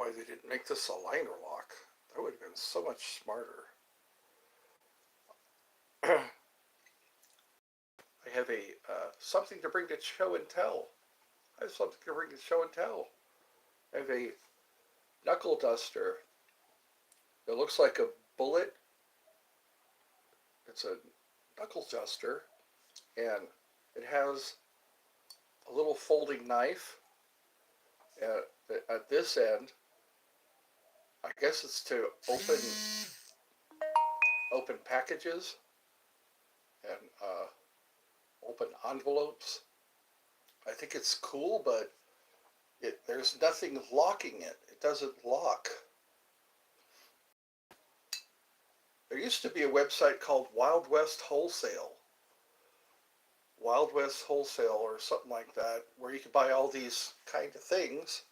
why they didn't make this a liner lock. That would have been so much smarter. I have a something to bring to show and tell. I have something to bring to show and tell. I have a knuckle duster. It looks like a bullet. It's a knuckle duster, and it has a little folding knife at this end. I guess it's to open packages and open envelopes. I think it's cool, but there's nothing locking it. It doesn't lock. There used to be a website called Wild West Wholesale. Wild West Wholesale or something like that, where you could buy all these kind of things.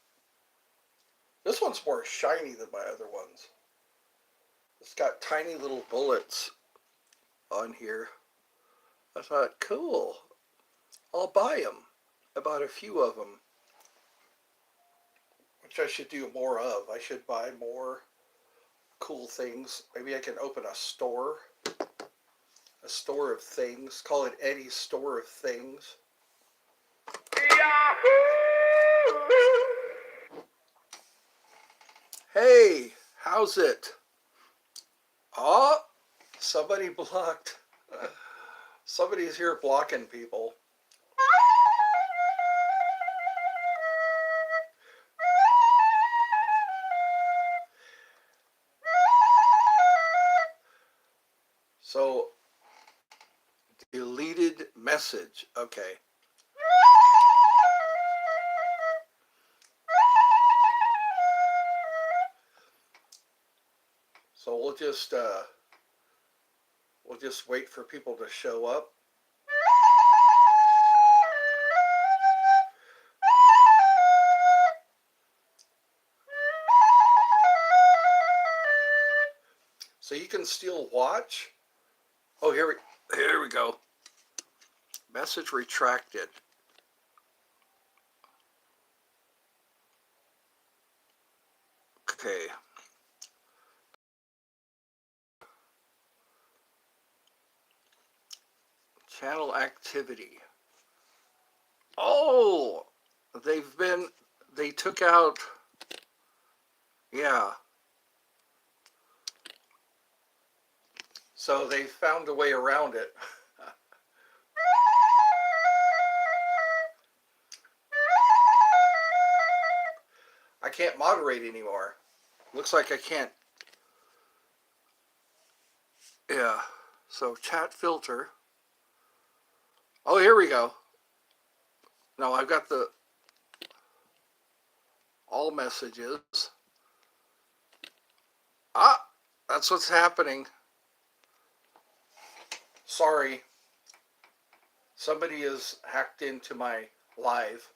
This one's more shiny than my other ones. It's got tiny little bullets on here. I thought, cool, I'll buy them. I bought a few of them, which I should do more of. I should buy more cool things. Maybe I can open a store of things. Call it Eddie's Store of Things. Hey, how's it? Oh, somebody blocked. Somebody's here blocking people. So, deleted message. Okay. So we'll just wait for people to show up. So you can still watch. Oh, here we go. Message retracted. Okay. Channel activity. Oh, they took out, yeah. So they found a way around it. I can't moderate anymore. Looks like I can't. Yeah. So chat filter. Oh, here we go. No, I've got the all messages. Ah, that's what's happening. Sorry. Somebody has hacked into my live.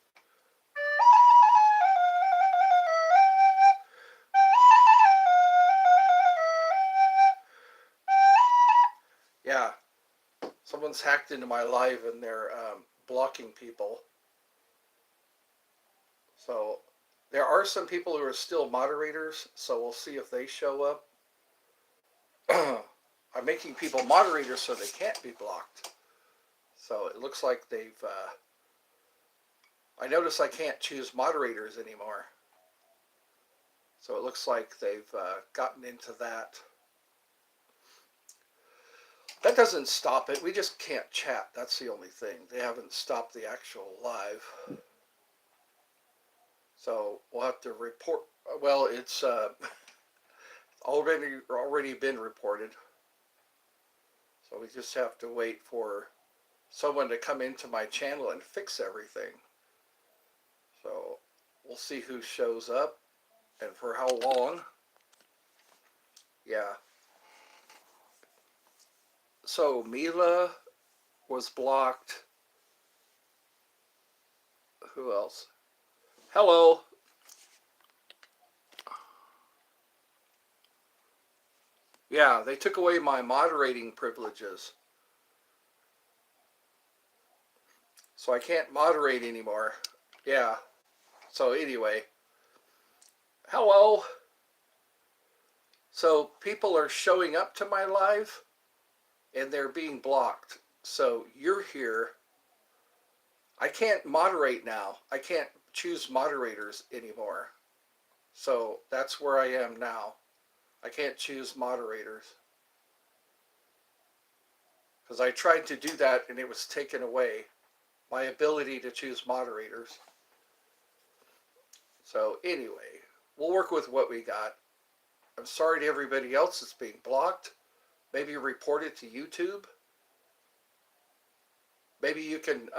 Yeah, someone's hacked into my live and they're blocking people. So there are some people who are still moderators, so we'll see if they show up. I'm making people moderators so they can't be blocked. So it looks like they've... I notice I can't choose moderators anymore. So it looks like they've gotten into that. That doesn't stop it. We just can't chat. That's the only thing. They haven't stopped the actual live. So we'll have to report. Well, it's already been reported. So we just have to wait for someone to come into my channel and fix everything. So we'll see who shows up and for how long. Yeah. So Mila was blocked. Who else? Hello. Yeah, they took away my moderating privileges. So I can't moderate anymore. Yeah. So anyway, Hello. So people are showing up to my live and they're being blocked. So you're here. I can't moderate now. I can't choose moderators anymore. So that's where I am now. I can't choose moderators because I tried to do that and it was taken away. My ability to choose moderators. So anyway, we'll work with what we got. I'm sorry to everybody else that's being blocked. Maybe report it to YouTube. Maybe you can,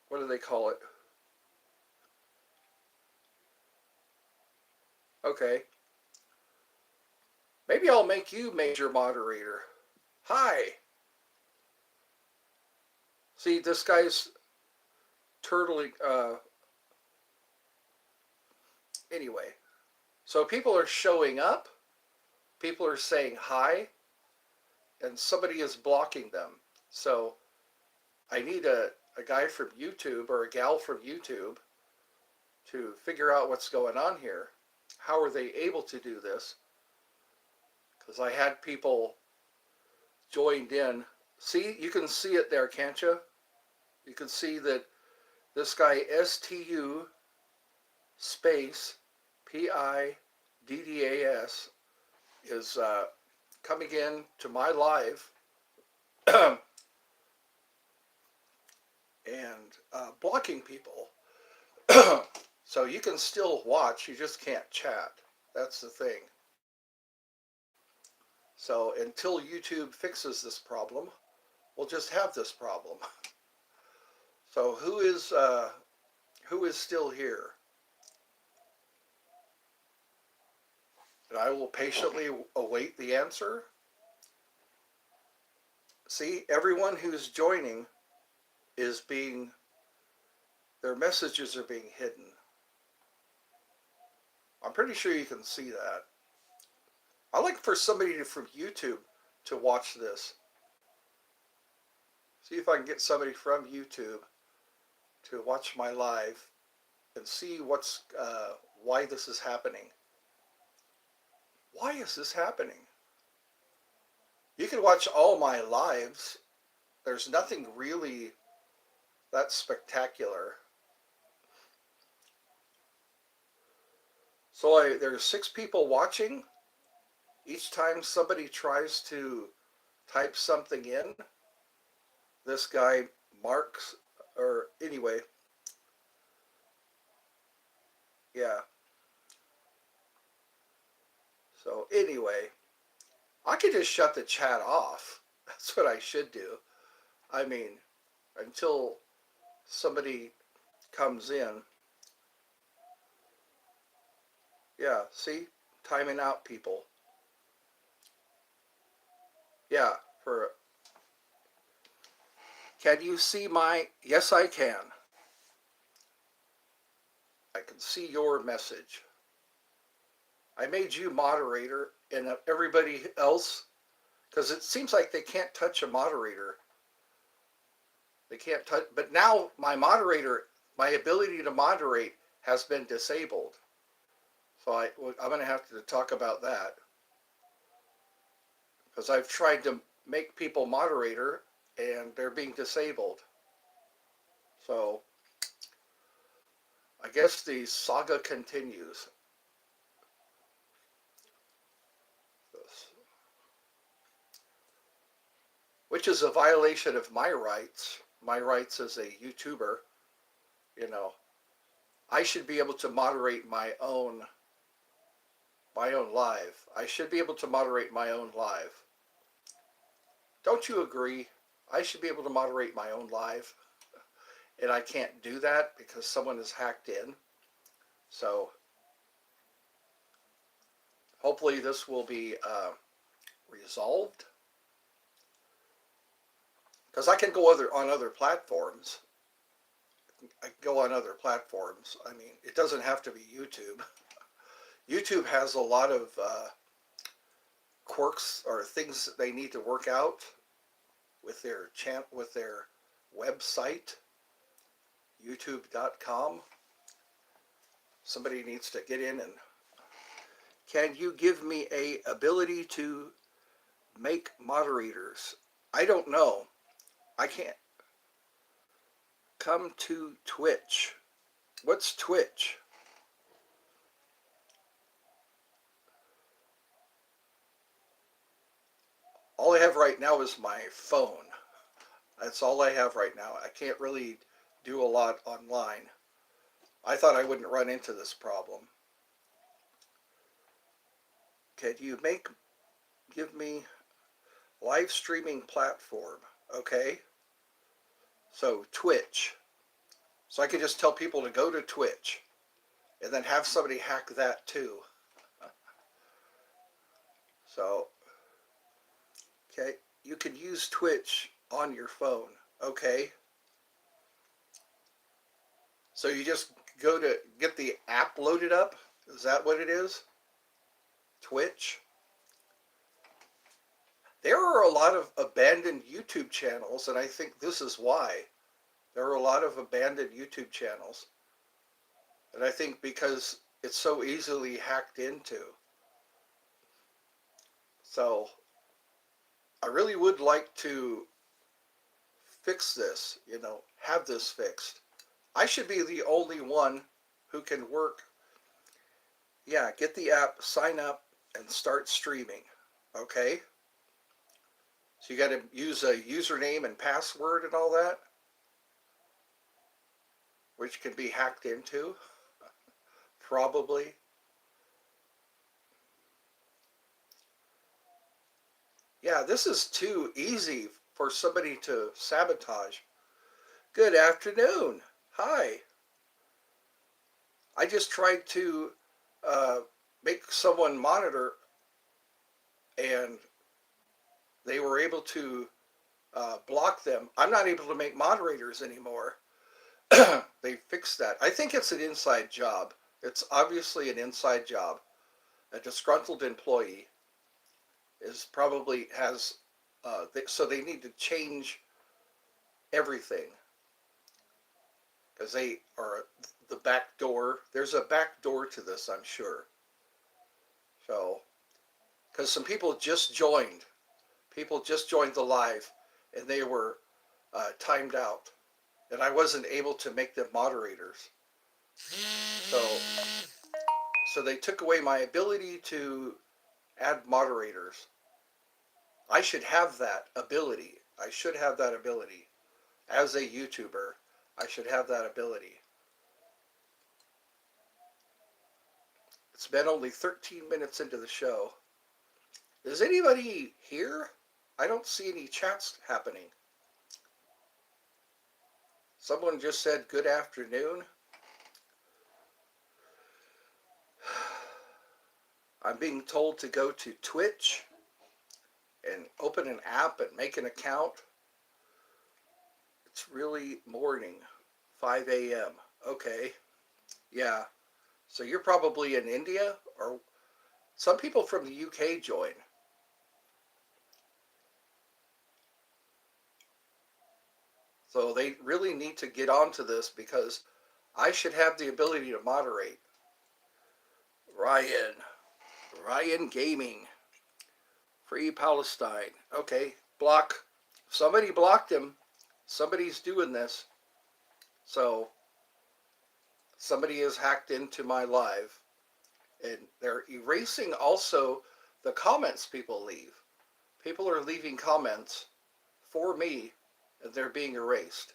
what do they call it? Okay. Maybe I'll make you major moderator. Hi. See, this guy's turtling, anyway. So people are showing up. People are saying hi. And somebody is blocking them. So I need a guy from YouTube or a gal from YouTube to figure out what's going on here. How are they able to do this? Because I had people joined in. See, you can see it there, can't you? You can see that this guy STU space PIDDAS is coming in to my live and blocking people. So you can still watch, you just can't chat. That's the thing. So until YouTube fixes this problem, we'll just have this problem. So who is still here? And I will patiently await the answer. See, everyone who's joining is being, their messages are being hidden. I'm pretty sure you can see that. I'd like for somebody from YouTube to watch this. See if I can get somebody from YouTube to watch my live and see why this is happening. Why is this happening? You can watch all my lives. There's nothing really that spectacular. So there's 6 people watching. Each time somebody tries to type something in, this guy marks, or anyway, yeah. So anyway, I could just shut the chat off. That's what I should do. I mean, until somebody comes in. Yeah, see? Timing out people. Yeah, can you see my, yes I can. I can see your message. I made you moderator and everybody else, because it seems like they can't touch a moderator. They can't touch, but now my ability to moderate has been disabled. So I'm going to have to talk about that. Because I've tried to make people moderator and they're being disabled. So I guess the saga continues. Which is a violation of my rights as a YouTuber. You know, I should be able to moderate my own live. I should be able to moderate my own live. Don't you agree? I should be able to moderate my own live. And I can't do that because someone has hacked in. So hopefully this will be resolved. Because I can go on other platforms. I can go on other platforms. I mean, it doesn't have to be YouTube. YouTube has a lot of quirks or things that they need to work out with their website, youtube.com. Somebody needs to get in and can you give me a ability to make moderators? I don't know. I can't. Come to Twitch. What's Twitch? All I have right now is my phone. That's all I have right now. I can't really do a lot online. I thought I wouldn't run into this problem. Can you give me live streaming platform? Okay. So Twitch. So I could just tell people to go to Twitch and then have somebody hack that too. So, okay, you can use Twitch on your phone. Okay. So you just go to get the app loaded up? Is that what it is? Twitch? There are a lot of abandoned YouTube channels, and I think this is why. There are a lot of abandoned YouTube channels. And I think because it's so easily hacked into. So I really would like to fix this, have this fixed. I should be the only one who can work. Yeah, get the app, sign up, and start streaming. Okay? So you got to use a username and password and all that, which can be hacked into, probably. Yeah, this is too easy for somebody to sabotage. Good afternoon. Hi. I just tried to make someone monitor, and they were able to block them. I'm not able to make moderators anymore. They fixed that. I think it's an inside job. It's obviously an inside job. A disgruntled employee has, so they need to change everything because they are the back door. There's a back door to this, I'm sure. So, because some people just joined. People just joined the live and they were timed out. And I wasn't able to make them moderators. So they took away my ability to add moderators. I should have that ability. I should have that ability. As a YouTuber, I should have that ability. It's been only 13 minutes into the show. Is anybody here? I don't see any chats happening. Someone just said good afternoon. I'm being told to go to Twitch and open an app and make an account. It's really morning, 5 a.m. Okay, yeah. So you're probably in India, or some people from the UK join. So they really need to get onto this because I should have the ability to moderate. Ryan Gaming. Free Palestine. Okay, block. Somebody blocked him. Somebody's doing this. So somebody has hacked into my live. And they're erasing also the comments people leave. People are leaving comments for me and they're being erased.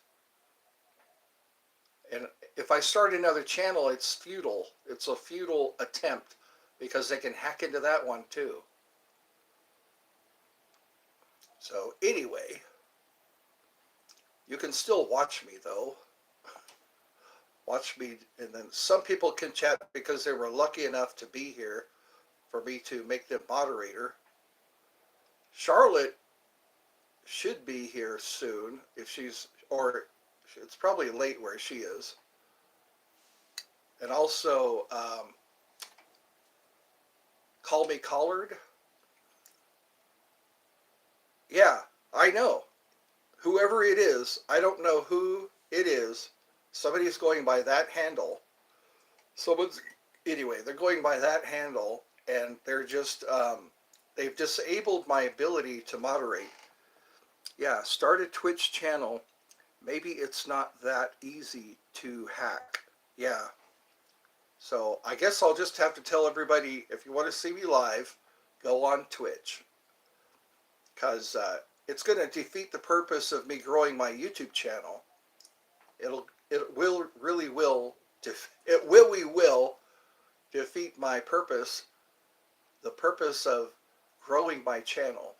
And if I start another channel, it's futile. It's a futile attempt because they can hack into that one too. So anyway, you can still watch me though. Watch me, and then some people can chat because they were lucky enough to be here for me to make them moderator. Charlotte should be here soon if she's, or it's probably late where she is. And also, Call Me Collard. Yeah, I know. Whoever it is, I don't know who it is. Somebody's going by that handle. someone's anyway. They're going by that handle, and they're just they've disabled my ability to moderate. Yeah, start a Twitch channel. Maybe it's not that easy to hack. Yeah. So I guess I'll just have to tell everybody, if you want to see me live, go on Twitch, because it's going to defeat the purpose of me growing my YouTube channel. It will really will we will defeat my purpose, the purpose of growing my channel,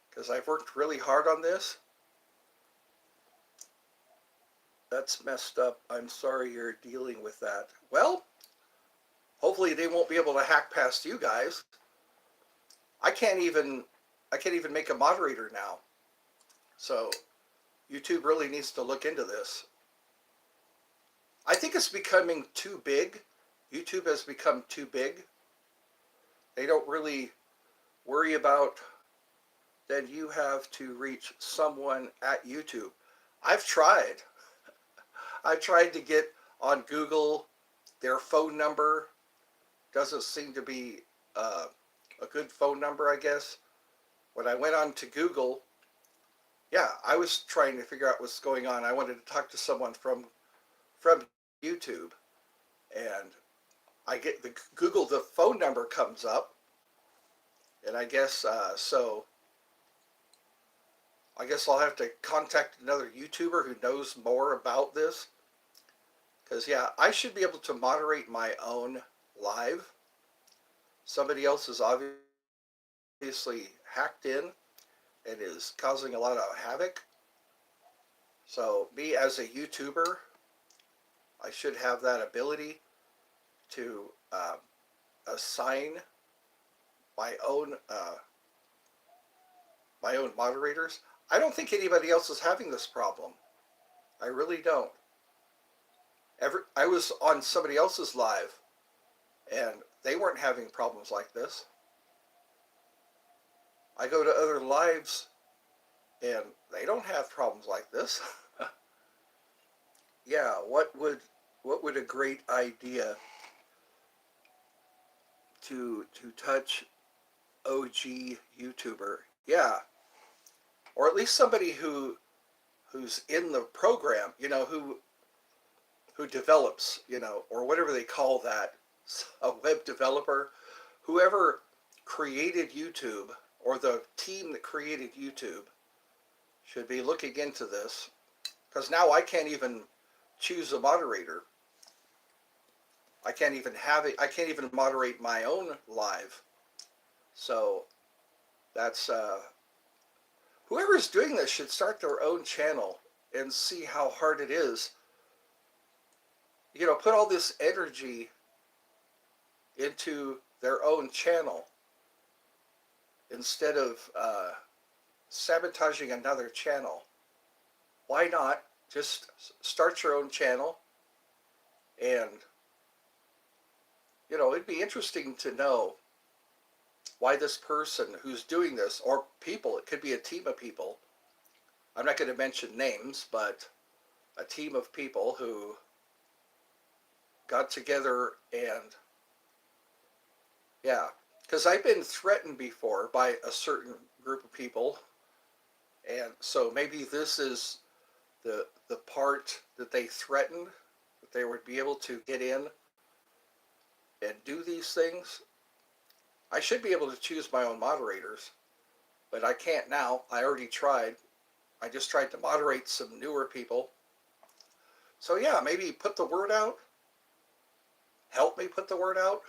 because I've worked really hard on this. That's messed up. I'm sorry you're dealing with that. Well, hopefully they won't be able to hack past you guys. I can't even make a moderator now. So YouTube really needs to look into this. I think it's becoming too big. YouTube has become too big. They don't really worry about that you have to reach someone at YouTube. I've tried. I tried to get on Google. Their phone number doesn't seem to be a good phone number, I guess. When I went on to Google, yeah, I was trying to figure out what's going on. I wanted to talk to someone from YouTube, and I get the Google, the phone number comes up, and I guess so. I guess I'll have to contact another YouTuber who knows more about this, because yeah, I should be able to moderate my own live. Somebody else is obviously hacked in and is causing a lot of havoc. So me as a YouTuber, I should have that ability to assign my own moderators. I don't think anybody else is having this problem. I really don't. I was on somebody else's live, and they weren't having problems like this. I go to other lives, and they don't have problems like this. Yeah, what would a great idea to touch OG YouTuber? Yeah, or at least somebody who's in the program, who develops, or whatever they call that, a web developer, whoever created YouTube, or the team that created YouTube should be looking into this, because now I can't even choose a moderator. I can't even have it. I can't even moderate my own live. So that's whoever's doing this should start their own channel and see how hard it is. Put all this energy into their own channel instead of sabotaging another channel. Why not just start your own channel? And it'd be interesting to know why this person who's doing this, or people, it could be a team of people, I'm not going to mention names, but a team of people who got together and, yeah, because I've been threatened before by a certain group of people, and so maybe this is the part that they threatened, that they would be able to get in and do these things. I should be able to choose my own moderators, but I can't now. I already tried. I just tried to moderate some newer people. So yeah, maybe put the word out. Help me put the word out.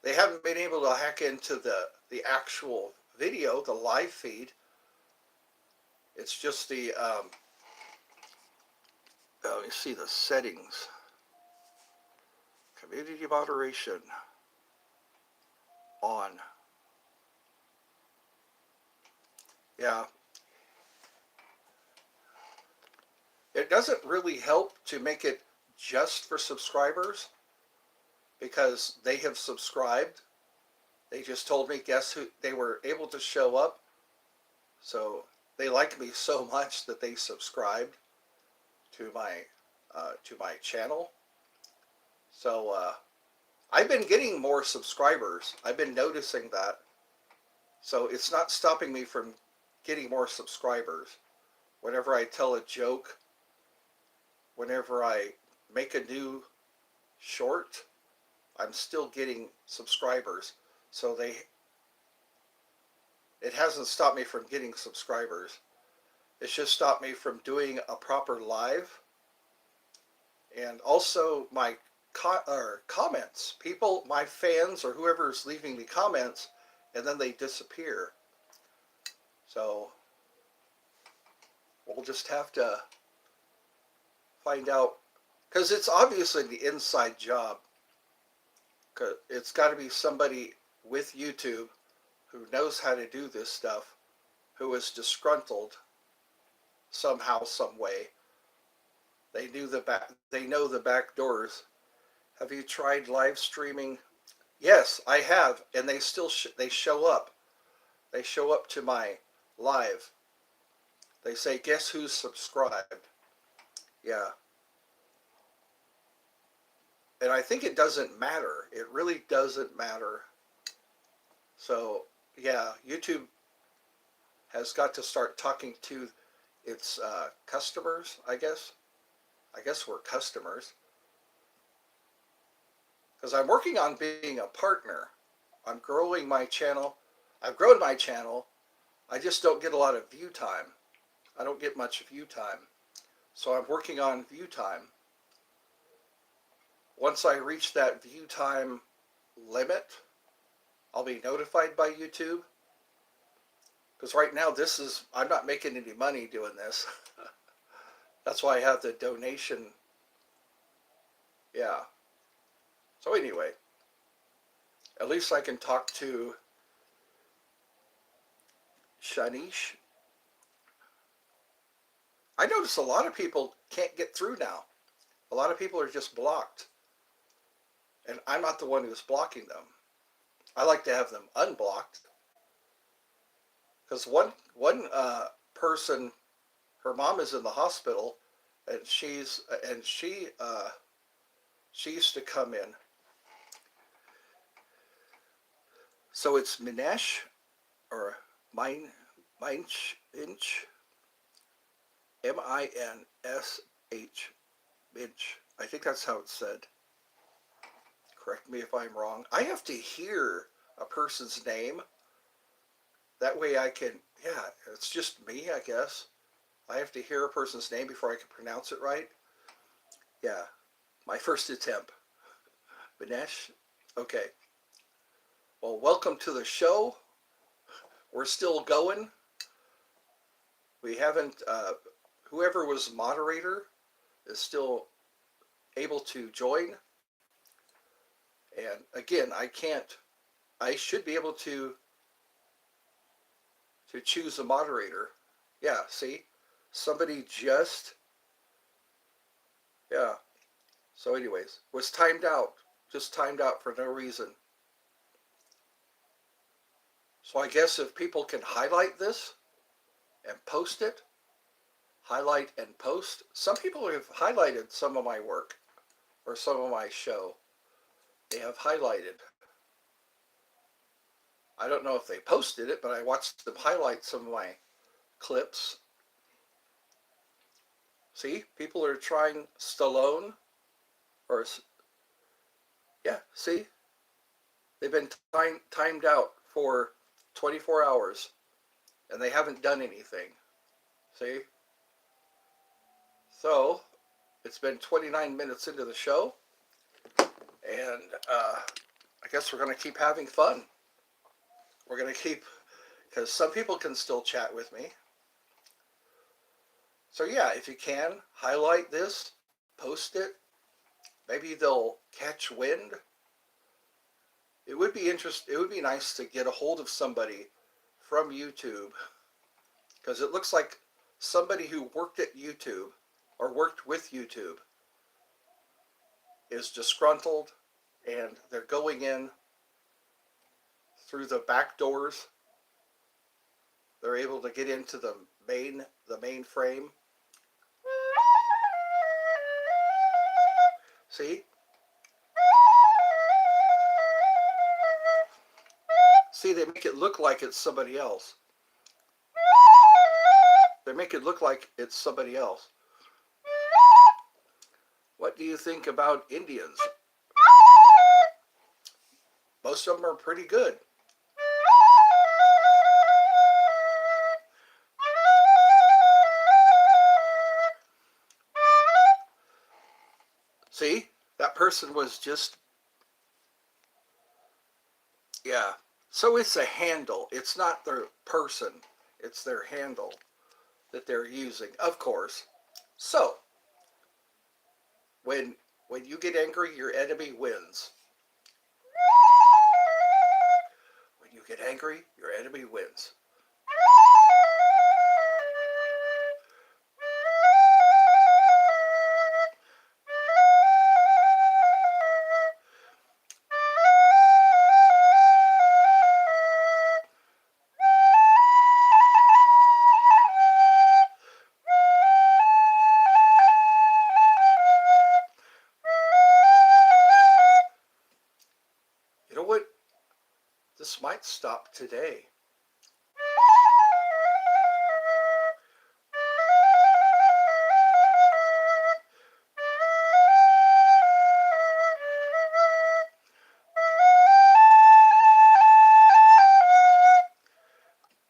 They haven't been able to hack into the actual video, the live feed. It's just the, let me see the settings. Community moderation on. Yeah. It doesn't really help to make it just for subscribers, because they have subscribed. They just told me, guess who, they were able to show up. So they like me so much that they subscribed to my channel. So I've been getting more subscribers. I've been noticing that. So it's not stopping me from getting more subscribers. Whenever I tell a joke, whenever I make a new short, I'm still getting subscribers. So it hasn't stopped me from getting subscribers. It's just stopped me from doing a proper live, and also my comments. People, my fans or whoever's leaving me comments, and then they disappear. So we'll just have to find out, because it's obviously the inside job. Cause it's got to be somebody with YouTube who knows how to do this stuff, who is disgruntled somehow, some way. They know the back doors. Have you tried live streaming? Yes, I have, and they still they show up. They show up to my live. They say, "Guess who's subscribed?" Yeah, and I think it doesn't matter. It really doesn't matter. So yeah, YouTube has got to start talking to its customers. I guess. I guess we're customers, because I'm working on being a partner. I'm growing my channel. I've grown my channel. I just don't get a lot of view time. I don't get much view time. So I'm working on view time. Once I reach that view time limit, I'll be notified by YouTube. Because right now I'm not making any money doing this. That's why I have the donation. Yeah. So anyway, at least I can talk to Shanish. I notice a lot of people can't get through now. A lot of people are just blocked. And I'm not the one who's blocking them. I like to have them unblocked. Because one person, her mom is in the hospital, and she used to come in. So it's Minesh or Mine Minch Inch, Minsh, Minch. I think that's how it's said. Correct me if I'm wrong. I have to hear a person's name. That way I can, yeah, it's just me, I guess. I have to hear a person's name before I can pronounce it right. Yeah, my first attempt. Vinesh? Okay. Well, welcome to the show. We're still going. We haven't, whoever was moderator is still able to join. And again, I should be able to choose a moderator. Yeah, see? Somebody yeah. So anyways, was timed out. Just timed out for no reason. So I guess if people can highlight this and post it, highlight and post. Some people have highlighted some of my work or some of my show. They have highlighted. I don't know if they posted it, but I watched them highlight some of my clips. See, people are trying Stallone, or yeah, see, they've been timed out for 24 hours and they haven't done anything. See? So, it's been 29 minutes into the show, and I guess we're going to keep having fun. We're going to keep, because some people can still chat with me. So yeah, if you can, highlight this, post it. Maybe they'll catch wind. It would be It would be nice to get a hold of somebody from YouTube, because it looks like somebody who worked at YouTube or worked with YouTube is disgruntled, and they're going in through the back doors. They're able to get into the mainframe. See? they make it look like it's somebody else. They make it look like it's somebody else. What do you think about Indians? Most of them are pretty good. See, that person was just, yeah. So it's a handle. It's not their person. It's their handle that they're using, of course. So, when you get angry, your enemy wins. When you get angry, your enemy wins. You know what? This might stop today.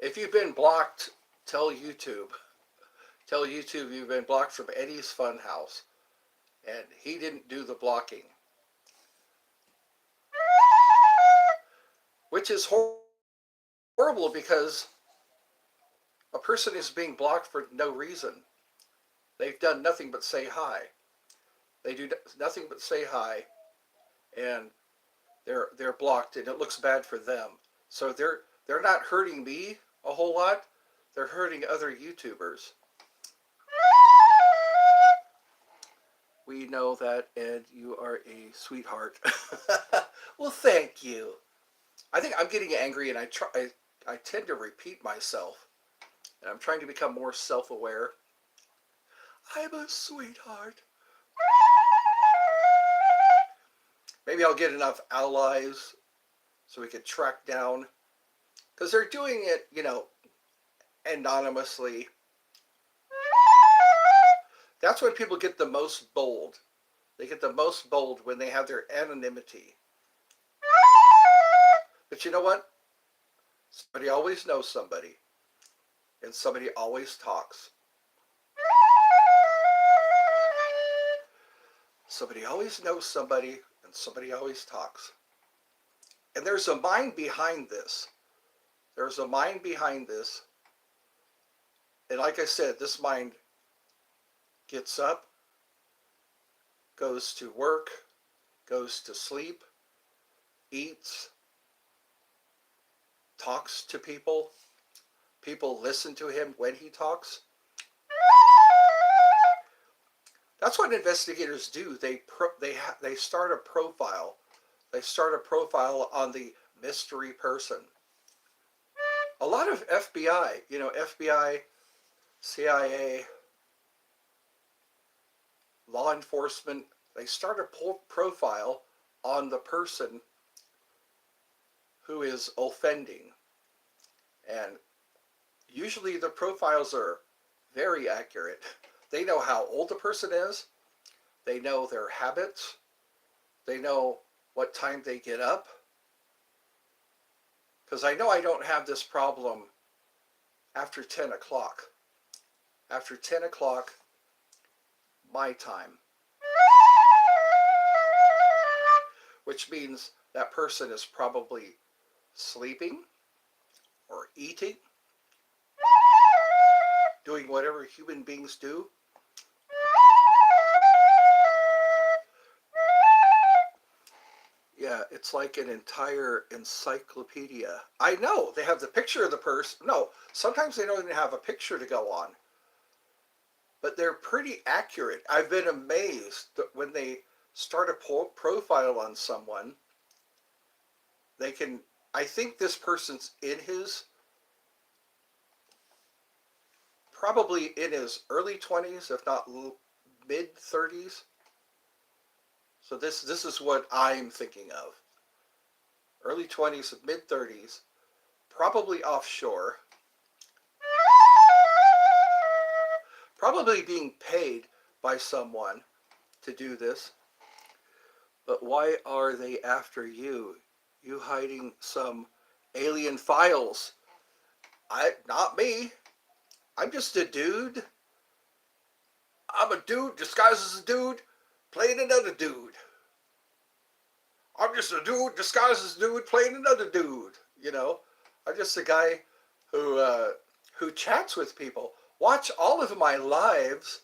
If you've been blocked, tell YouTube. Tell YouTube you've been blocked from Eddie's Funhouse. And he didn't do the blocking. Which is horrible because a person is being blocked for no reason. They've done nothing but say hi. They do nothing but say hi, and they're blocked, and it looks bad for them. So they're not hurting me a whole lot. They're hurting other YouTubers. We know that, Ed. You are a sweetheart. Well, thank you. I think I'm getting angry, and I tend to repeat myself, and I'm trying to become more self-aware. I'm a sweetheart. Maybe I'll get enough allies so we could track down, because they're doing it, anonymously. That's when people get the most bold. They get the most bold when they have their anonymity. But you know what? Somebody always knows somebody, and somebody always talks. Somebody always knows somebody, and somebody always talks. And there's a mind behind this. There's a mind behind this. And like I said, this mind gets up, goes to work, goes to sleep, eats, talks to people. People listen to him when he talks. That's what investigators do. They start a profile. They start a profile on the mystery person. A lot of FBI, FBI, CIA, law enforcement, they start a profile on the person who is offending. And usually the profiles are very accurate. They know how old the person is. They know their habits. They know what time they get up. Because I know I don't have this problem after 10 o'clock. After 10 o'clock, my time. Which means that person is probably sleeping or eating, doing whatever human beings do. Yeah, it's like an entire encyclopedia. I know, they have the picture of the person. No, sometimes they don't even have a picture to go on. But they're pretty accurate. I've been amazed that when they start a profile on someone, they can, I think this person's probably in his early 20s, if not mid 30s. So this is what I'm thinking of. Early 20s, mid 30s. probably offshore, probably being paid by someone to do this. But why are they after you? You hiding some alien files? Not me. I'm just a dude. I'm a dude disguised as a dude playing another dude. I'm just a dude disguised as a dude playing another dude. You know, I'm just a guy who chats with people. Watch all of my lives,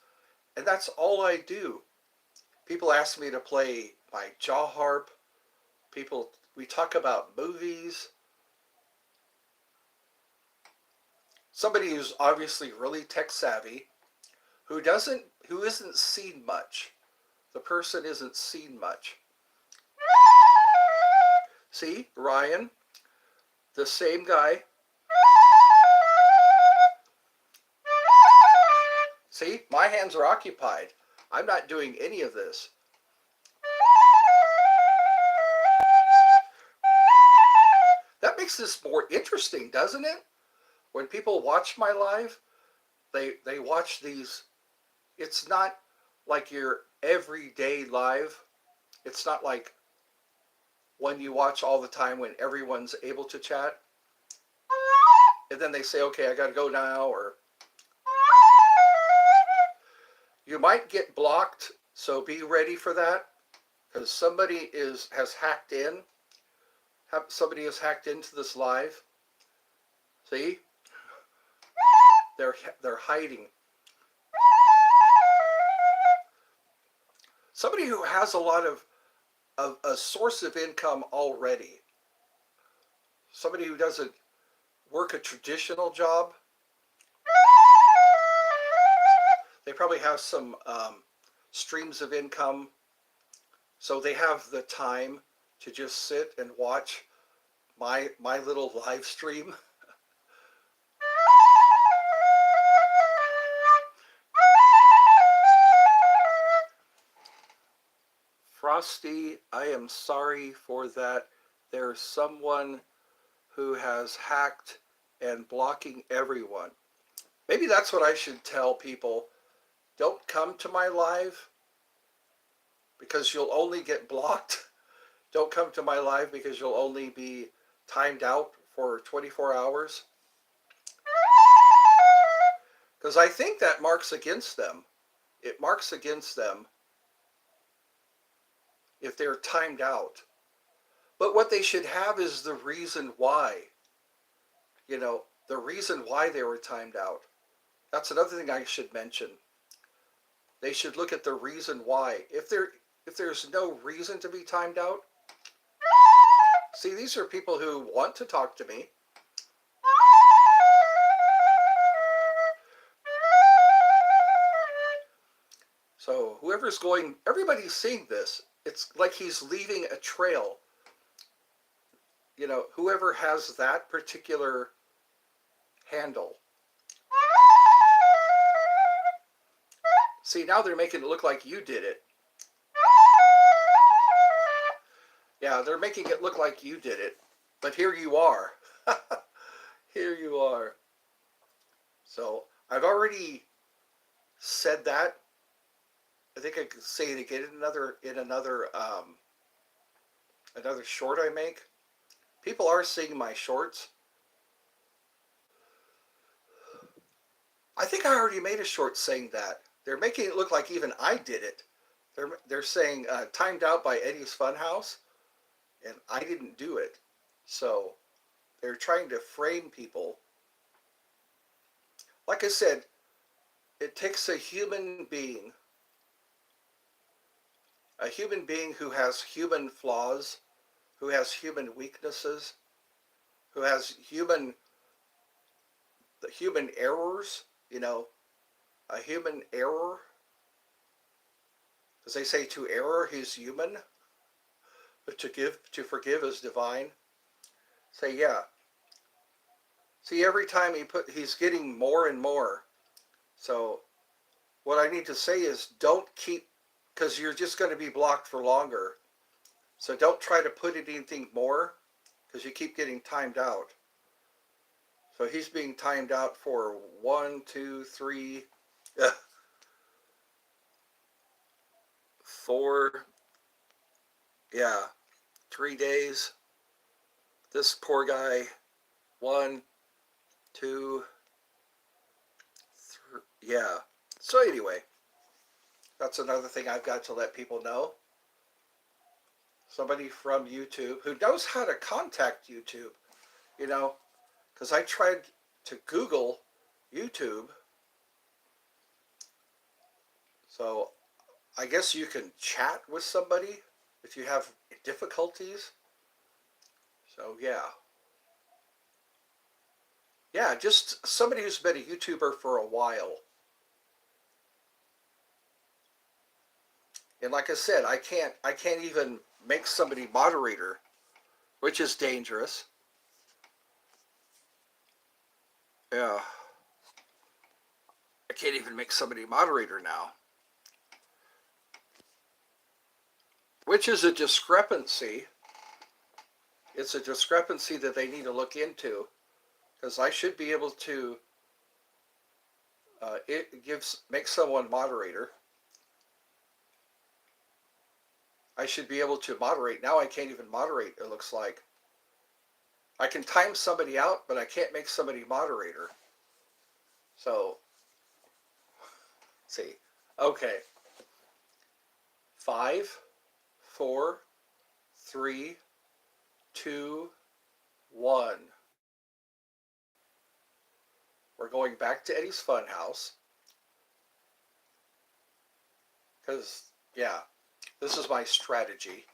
and that's all I do. People ask me to play my jaw harp. We talk about movies. Somebody who's obviously really tech savvy, who isn't seen much. The person isn't seen much. See, Ryan, the same guy. See, my hands are occupied. I'm not doing any of this. That makes this more interesting, doesn't it? When people watch my live, they watch these. It's not like your everyday live. It's not like one you watch all the time when everyone's able to chat. And then they say, okay, I got to go now, or you might get blocked, so be ready for that, because has hacked in. Somebody has hacked into this live. See, they're hiding. Somebody who has a lot of a source of income already. Somebody who doesn't work a traditional job. They probably have some streams of income, so they have the time to just sit and watch my little live stream. Frosty, I am sorry for that. There's someone who has hacked and blocking everyone. Maybe that's what I should tell people. Don't come to my live because you'll only get blocked. Don't come to my live because you'll only be timed out for 24 hours. Because I think that marks against them. It marks against them if they're timed out. But what they should have is the reason why. You know, the reason why they were timed out. That's another thing I should mention. They should look at the reason why. If there's no reason to be timed out, see, these are people who want to talk to me. So everybody's seeing this. It's like he's leaving a trail. You know, whoever has that particular handle. See, now they're making it look like you did it. Yeah, they're making it look like you did it. But here you are. Here you are. So I've already said that. I think I could say it again in another short I make. People are seeing my shorts. I think I already made a short saying that. They're making it look like even I did it. They're saying timed out by Eddie's Funhouse, and I didn't do it. So they're trying to frame people. Like I said, it takes a human being who has human flaws, who has human weaknesses, who has human errors, you know, a human error. As they say, to error he's human, but to forgive is divine. Say, yeah. See, every time he's getting more and more. So what I need to say is don't keep, because you're just going to be blocked for longer. So don't try to put anything more, because you keep getting timed out. So he's being timed out for 4, yeah, 3 days. This poor guy, 1, 2, 3, yeah. So anyway, that's another thing I've got to let people know. Somebody from YouTube who knows how to contact YouTube, you know, because I tried to Google YouTube. So I guess you can chat with somebody if you have difficulties. So yeah. Yeah, just somebody who's been a YouTuber for a while. And like I said, I can't even make somebody moderator, which is dangerous. Yeah. I can't even make somebody moderator now, which is a discrepancy. It's a discrepancy that they need to look into, because I should be able to make someone moderator. I should be able to moderate. Now I can't even moderate, it looks like. I can time somebody out, but I can't make somebody moderator. So, let's see. Okay. 5, 4, 3, 2, 1. We're going back to Eddie's Funhouse. Because, yeah, this is my strategy.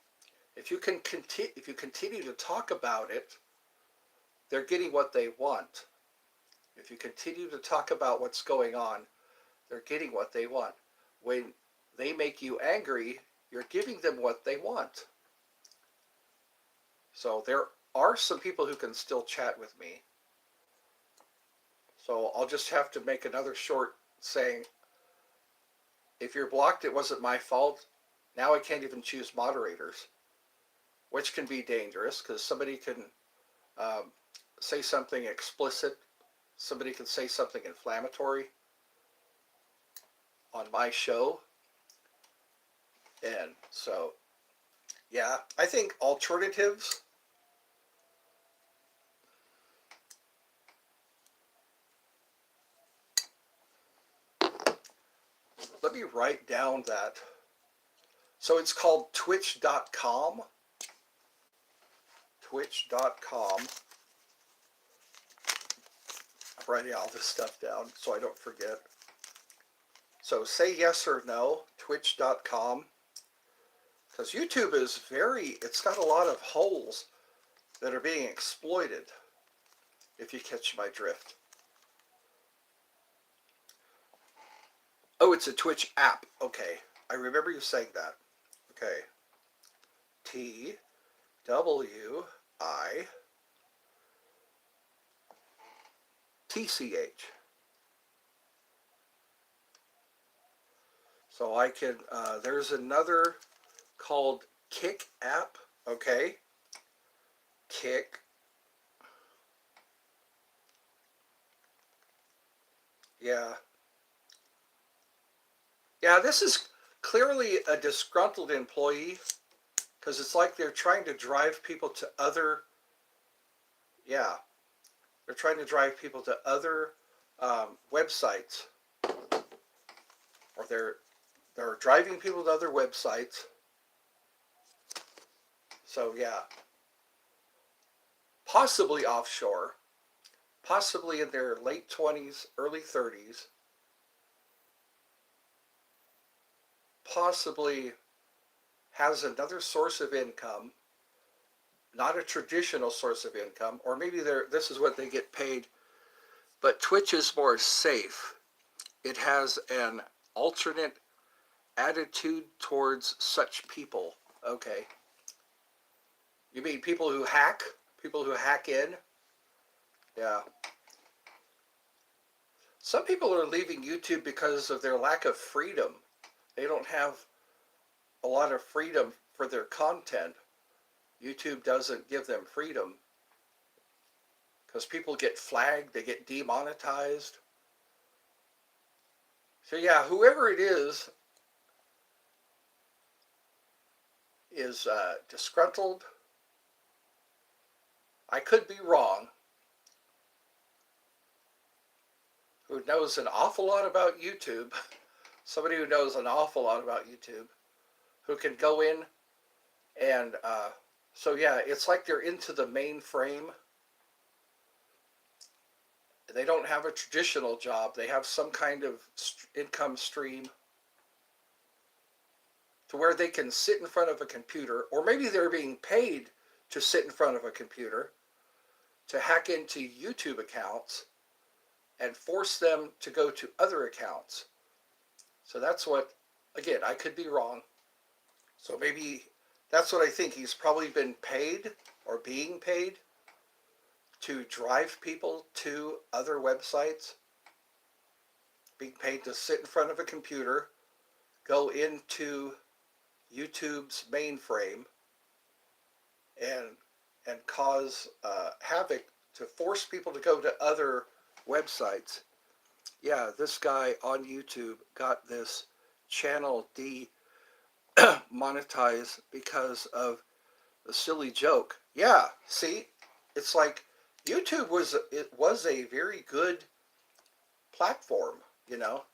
If you continue to talk about it, they're getting what they want. If you continue to talk about what's going on, they're getting what they want. When they make you angry, you're giving them what they want. So there are some people who can still chat with me. So I'll just have to make another short saying, if you're blocked, it wasn't my fault. Now I can't even choose moderators, which can be dangerous because somebody can say something explicit. Somebody can say something inflammatory on my show. And so, yeah, I think alternatives. Let me write down that. So it's called twitch.com. Twitch.com. I'm writing all this stuff down so I don't forget. So say yes or no, twitch.com. Because YouTube is it's got a lot of holes that are being exploited, if you catch my drift. Oh, it's a Twitch app. Okay. I remember you saying that. Okay. TWITCH. So I can, there's another called Kick app. Okay. Kick. Yeah. Yeah, this is clearly a disgruntled employee, because it's like they're trying to drive people to other, yeah, they're trying to drive people to other websites, or they're driving people to other websites. So yeah, possibly offshore, possibly in their late 20s, early 30s, possibly has another source of income, not a traditional source of income, or maybe this is what they get paid. But Twitch is more safe. It has an alternate attitude towards such people. Okay. You mean people who hack? People who hack in? Yeah. Some people are leaving YouTube because of their lack of freedom. They don't have a lot of freedom for their content. YouTube doesn't give them freedom. because people get flagged, they get demonetized. So yeah, whoever it is disgruntled. I could be wrong. Who knows an awful lot about YouTube? Somebody who knows an awful lot about YouTube, who can go in and so yeah, it's like they're into the mainframe. They don't have a traditional job. They have some kind of income stream to where they can sit in front of a computer, or maybe they're being paid to sit in front of a computer to hack into YouTube accounts and force them to go to other accounts. So that's what, again, I could be wrong. So maybe that's what I think. He's probably been paid or being paid to drive people to other websites, being paid to sit in front of a computer, go into YouTube's mainframe, and cause havoc to force people to go to other websites. Yeah, this guy on YouTube got this channel demonetized because of a silly joke. Yeah, see, it's like YouTube was a very good platform, you know,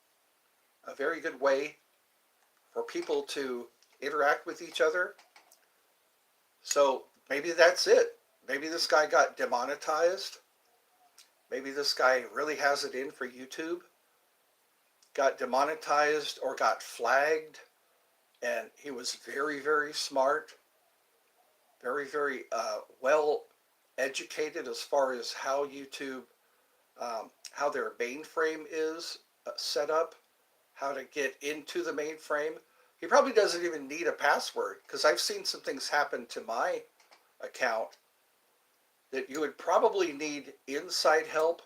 a very good way for people to interact with each other. So maybe that's it. Maybe this guy got demonetized. Maybe this guy really has it in for YouTube. Got demonetized or got flagged, and he was very, very smart, very, very well educated as far as how YouTube, how their mainframe is set up, how to get into the mainframe. He probably doesn't even need a password, because I've seen some things happen to my account that you would probably need inside help.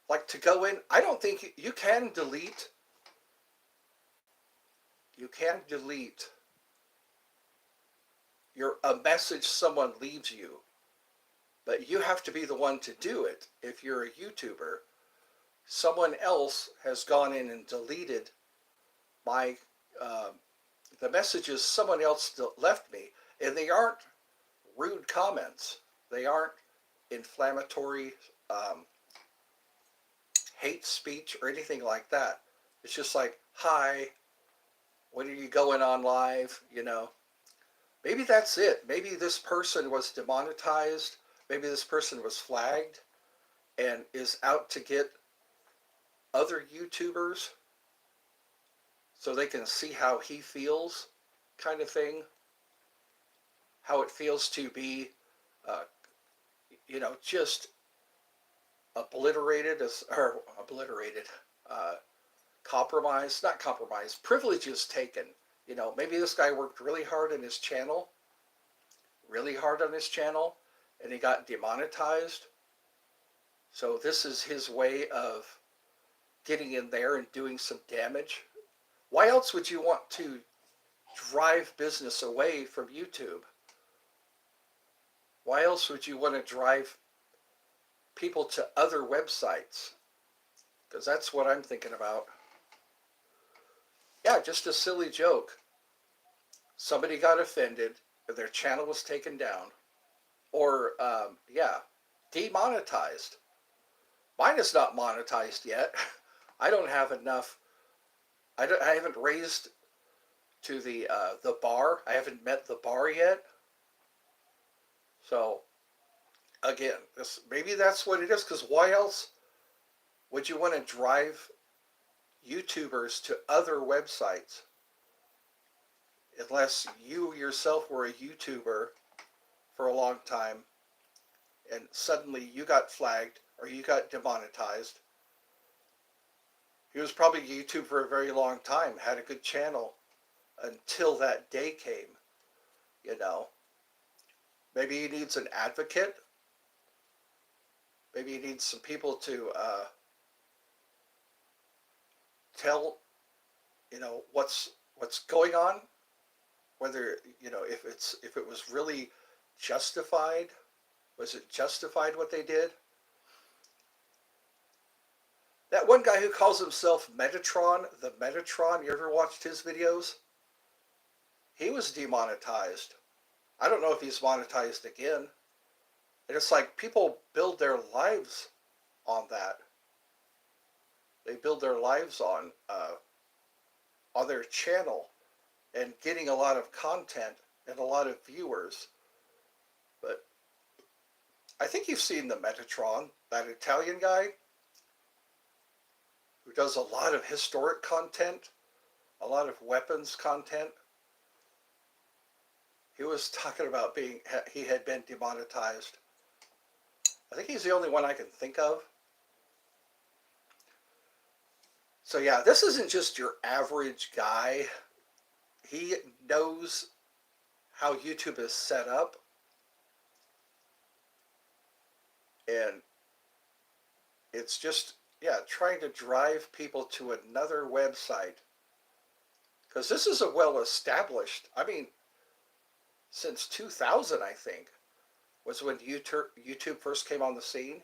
Like to go in, I don't think you can delete. You can delete a message someone leaves you, but you have to be the one to do it. If you're a YouTuber, someone else has gone in and deleted my the messages someone else left me, and they aren't rude comments. They aren't inflammatory hate speech or anything like that. It's just like, hi, when are you going on live? You know, maybe that's it. Maybe this person was demonetized. Maybe this person was flagged and is out to get other YouTubers so they can see how he feels, kind of thing. How it feels to be, uh, just obliterated, uh, compromised, not compromised, privileges taken. You know, maybe this guy worked really hard on his channel, and he got demonetized. So this is his way of getting in there and doing some damage. Why else would you want to drive business away from YouTube? Why else would you want to drive people to other websites? Because that's what I'm thinking about. Yeah, just a silly joke. Somebody got offended, their channel was taken down, or demonetized. Mine is not monetized yet. I don't have enough. I haven't raised to the bar. I haven't met the bar yet. So again, maybe that's what it is. Because why else would you want to drive YouTubers to other websites unless you yourself were a YouTuber for a long time and suddenly you got flagged or you got demonetized? He was probably YouTube for a very long time, had a good channel until that day came, you know. Maybe he needs an advocate. Maybe he needs some people to tell, what's going on, whether, if it was really justified, Was it justified what they did? That one guy who calls himself Metatron, the Metatron, you ever watched his videos? He was demonetized. I don't know if he's monetized again. And it's like people build their lives on that. They build their lives on their channel and getting a lot of content and a lot of viewers. But I think you've seen the Metatron, that Italian guy who does a lot of historic content, a lot of weapons content. He was talking about he had been demonetized. I think he's the only one I can think of. So yeah, this isn't just your average guy. He knows how YouTube is set up. And it's just, yeah, trying to drive people to another website. Because this is a well-established, I mean, since 2000, I think, was when YouTube first came on the scene.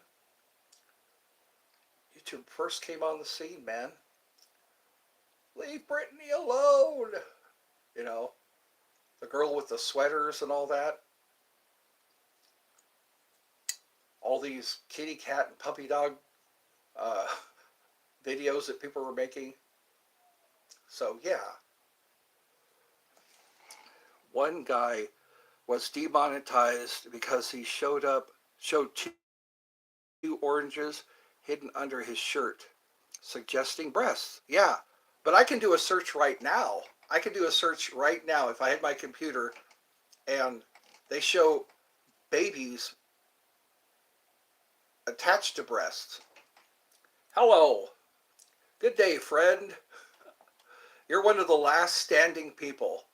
YouTube first came on the scene, man. Leave Brittany alone. You know, the girl with the sweaters and all that. All these kitty cat and puppy dog videos that people were making. So yeah. One guy was demonetized because he showed two oranges hidden under his shirt, suggesting breasts. Yeah, but I can do a search right now. I can do a search right now if I had my computer and they show babies attached to breasts. Hello. Good day, friend. You're one of the last standing people.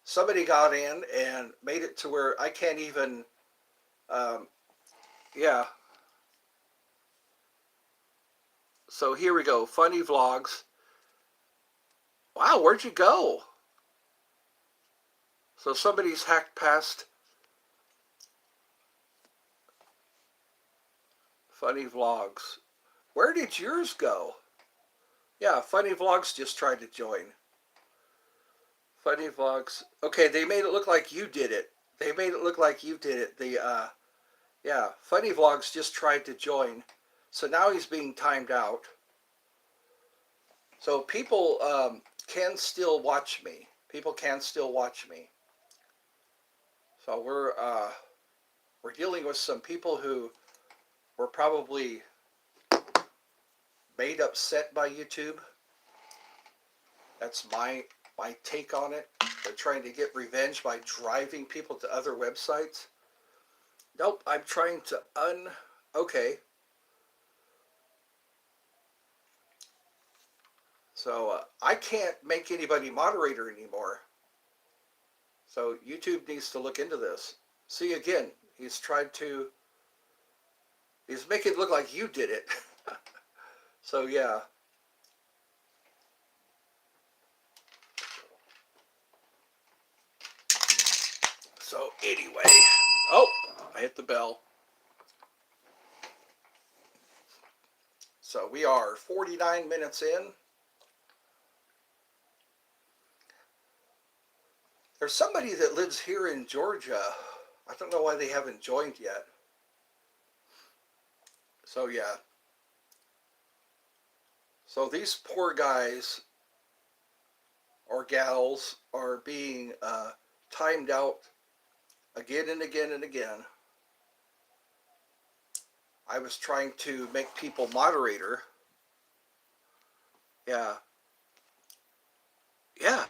Somebody got in and made it to where I can't even, yeah. So here we go, funny vlogs. Wow, where'd you go? So somebody's hacked past funny vlogs. Where did yours go? Yeah, funny vlogs just tried to join. Funny vlogs. Okay, they made it look like you did it. They made it look like you did it. Yeah, funny vlogs just tried to join. So now he's being timed out. So people can still watch me. People can still watch me. So we're dealing with some people who were probably made upset by YouTube. That's my take on it. They're trying to get revenge by driving people to other websites. Nope, I'm trying to okay. So I can't make anybody moderator anymore. So YouTube needs to look into this. See, again, he's making it look like you did it. So yeah. So anyway, oh, I hit the bell. So we are 49 minutes in. There's somebody that lives here in Georgia. I don't know why they haven't joined yet. So yeah. So these poor guys or gals are being timed out again and again and again. I was trying to make people moderator. Yeah. Yeah.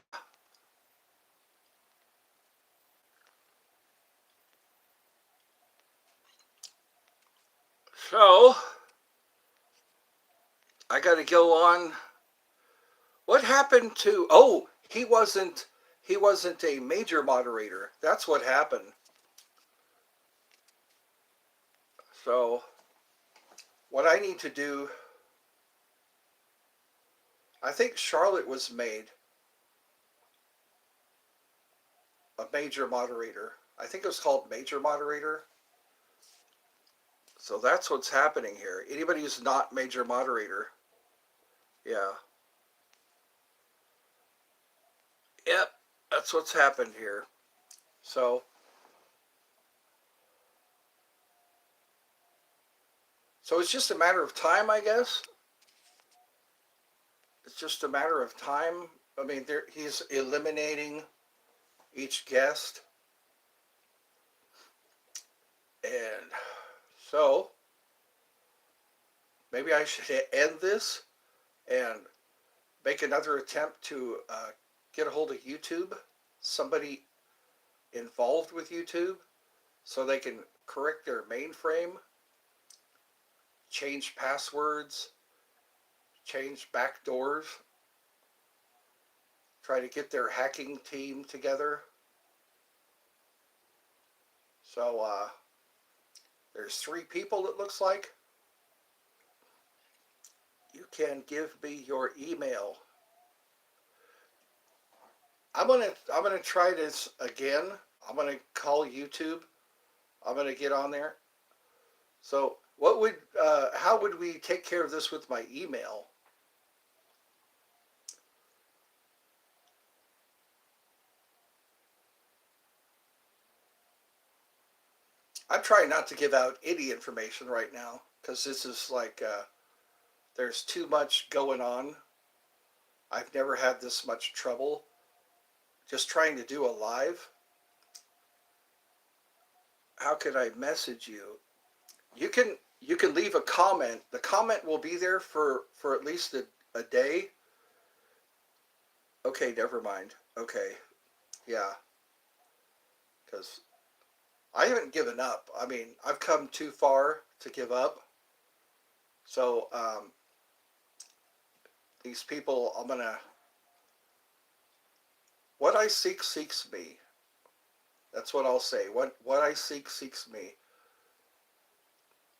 So I got to go on. What happened to? Oh, he wasn't a major moderator. That's what happened. So what I need to do, I think Charlotte was made a major moderator. I think it was called major moderator. So that's what's happening here. Anybody who's not major moderator, yeah. Yep, that's what's happened here. So it's just a matter of time, I guess. It's just a matter of time. I mean, he's eliminating each guest, and so maybe I should end this and make another attempt to get a hold of YouTube, somebody involved with YouTube, so they can correct their mainframe, change passwords, change backdoors, try to get their hacking team together. So there's 3 people, it looks like. You can give me your email. I'm gonna try this again. I'm gonna call YouTube. I'm gonna get on there. So how would we take care of this with my email? I'm trying not to give out any information right now because this is like there's too much going on. I've never had this much trouble just trying to do a live. How can I message you? You can leave a comment. The comment will be there for at least a day. Okay, never mind. Okay, yeah, because I haven't given up. I mean, I've come too far to give up. So these people, what I seek seeks me. That's what I'll say. What I seek seeks me.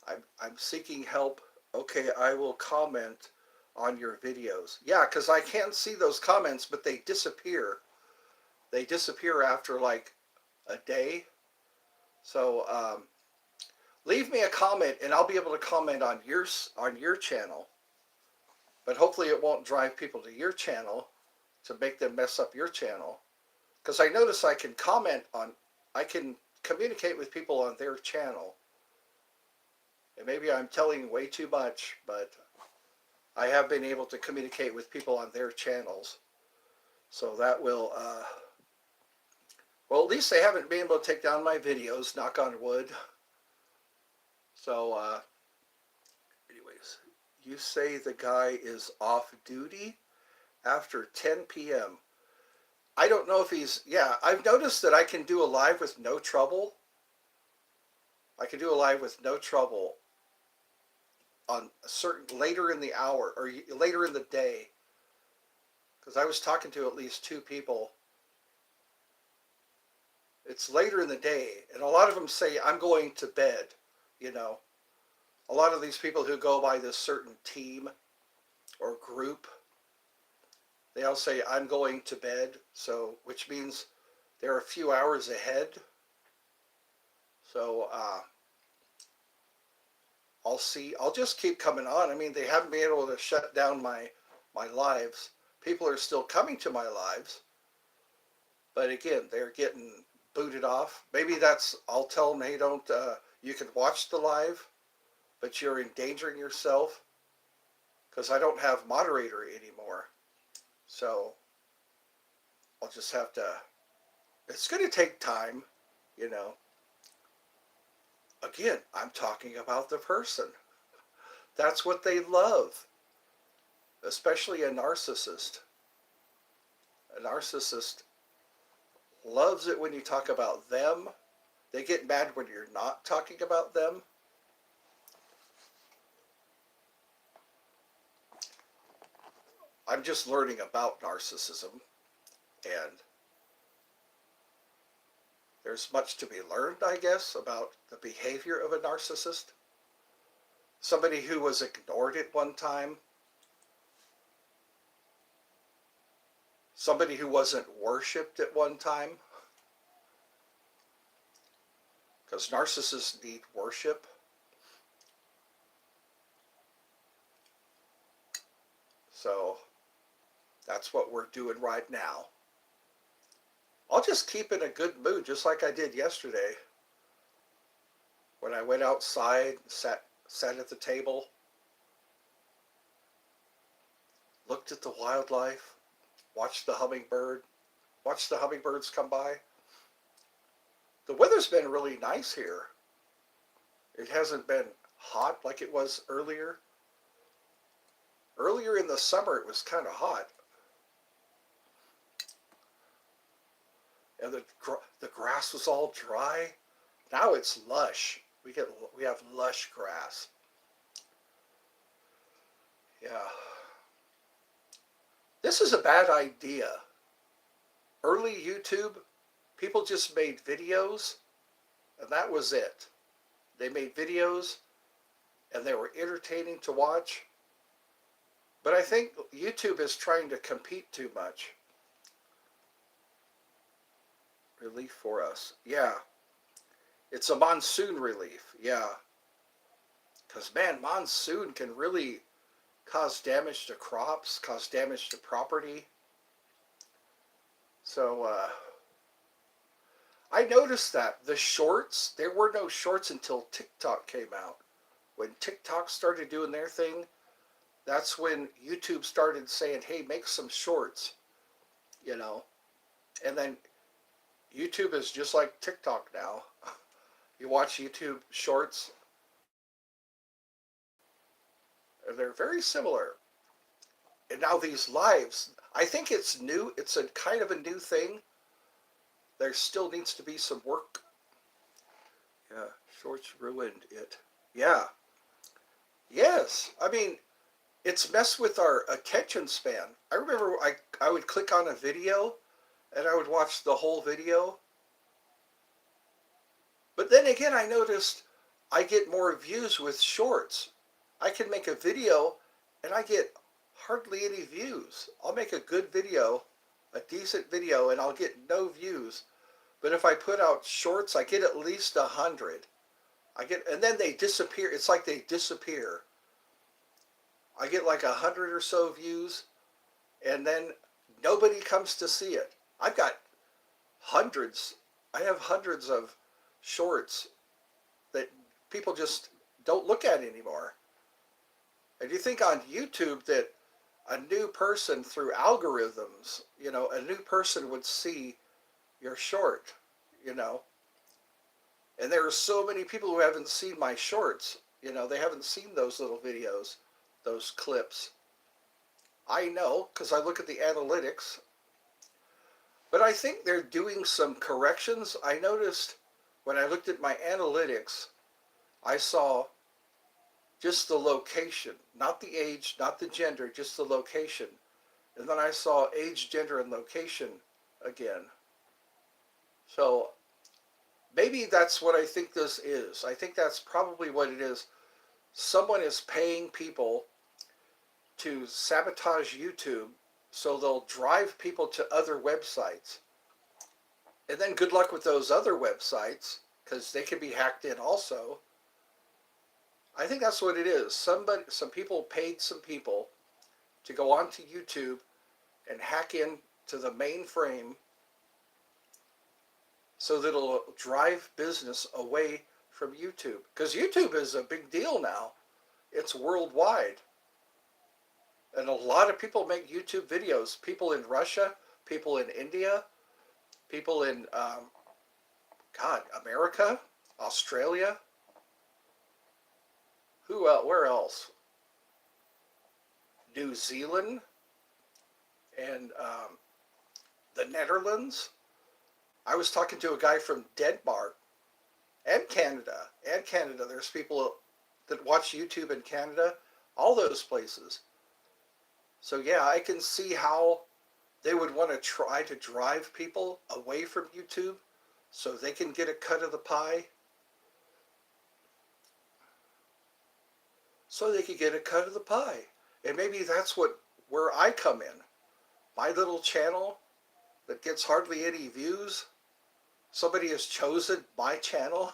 I'm seeking help. Okay, I will comment on your videos. Yeah, because I can see those comments, but they disappear. They disappear after like a day. So leave me a comment, and I'll be able to comment on your channel. But hopefully, it won't drive people to your channel to make them mess up your channel. Because I notice I can communicate with people on their channel. And maybe I'm telling way too much, but I have been able to communicate with people on their channels. So that will, well, at least they haven't been able to take down my videos, knock on wood. So, anyways, you say the guy is off duty after 10 p.m. I don't know if yeah, I've noticed that I can do a live with no trouble. I can do a live with no trouble on a certain later in the hour or later in the day, because I was talking to at least 2 people. It's later in the day, and a lot of them say I'm going to bed. You know, a lot of these people who go by this certain team or group, they all say I'm going to bed. So, which means they're a few hours ahead. So I'll see. I'll just keep coming on. I mean, they haven't been able to shut down my lives. People are still coming to my lives, but again, they're getting booted off. Maybe I'll tell them, hey, don't. You can watch the live, but you're endangering yourself because I don't have moderator anymore. So I'll just have to. It's going to take time, you know. Again, I'm talking about the person. That's what they love, especially a narcissist. A narcissist loves it when you talk about them. They get mad when you're not talking about them. I'm just learning about narcissism, and there's much to be learned, I guess, about the behavior of a narcissist. Somebody who was ignored at one time, somebody who wasn't worshipped at one time, because narcissists need worship. So that's what we're doing right now. I'll just keep in a good mood, just like I did yesterday when I went outside, sat at the table, looked at the wildlife, watched the hummingbirds come by. The weather's been really nice here. It hasn't been hot like it was earlier. Earlier in the summer, it was kind of hot, and the grass was all dry. Now it's lush. We have lush grass. Yeah. This is a bad idea. Early YouTube, people just made videos, and that was it. They made videos, and they were entertaining to watch. But I think YouTube is trying to compete too much. Relief for us. Yeah. It's a monsoon relief. Yeah. Because, man, monsoon can really cause damage to crops, cause damage to property. So, I noticed that the shorts, there were no shorts until TikTok came out. When TikTok started doing their thing, that's when YouTube started saying, hey, make some shorts, you know. And then YouTube is just like TikTok now. You watch YouTube shorts, and they're very similar. And now these lives, I think it's new. It's a kind of a new thing. There still needs to be some work. Yeah, shorts ruined it. Yeah. Yes. I mean, it's messed with our attention span. I remember I would click on a video and I would watch the whole video. But then again, I noticed I get more views with shorts. I can make a video and I get hardly any views. I'll make a good video, a decent video, and I'll get no views. But if I put out shorts, I get at least 100. And then they disappear. It's like they disappear. I get like 100 or so views, and then nobody comes to see it. I've got hundreds. I have hundreds of shorts that people just don't look at anymore. And you think on YouTube that a new person through algorithms, a new person would see your short, And there are so many people who haven't seen my shorts. They haven't seen those little videos, those clips. I know because I look at the analytics. But I think they're doing some corrections. I noticed when I looked at my analytics, I saw just the location, not the age, not the gender, just the location. And then I saw age, gender, and location again. So maybe that's what I think this is. I think that's probably what it is. Someone is paying people to sabotage YouTube so they'll drive people to other websites. And then good luck with those other websites because they can be hacked in also. I think that's what it is. Some people paid some people to go onto YouTube and hack in to the mainframe so that it'll drive business away from YouTube. Because YouTube is a big deal now. It's worldwide. And a lot of people make YouTube videos. People in Russia, people in India, people in, America, Australia. Where else? New Zealand and the Netherlands. I was talking to a guy from Denmark and Canada. There's people that watch YouTube in Canada, all those places. So yeah, I can see how they would want to try to drive people away from YouTube so they can get a cut of the pie. So they could get a cut of the pie. And maybe that's where I come in. My little channel that gets hardly any views. Somebody has chosen my channel.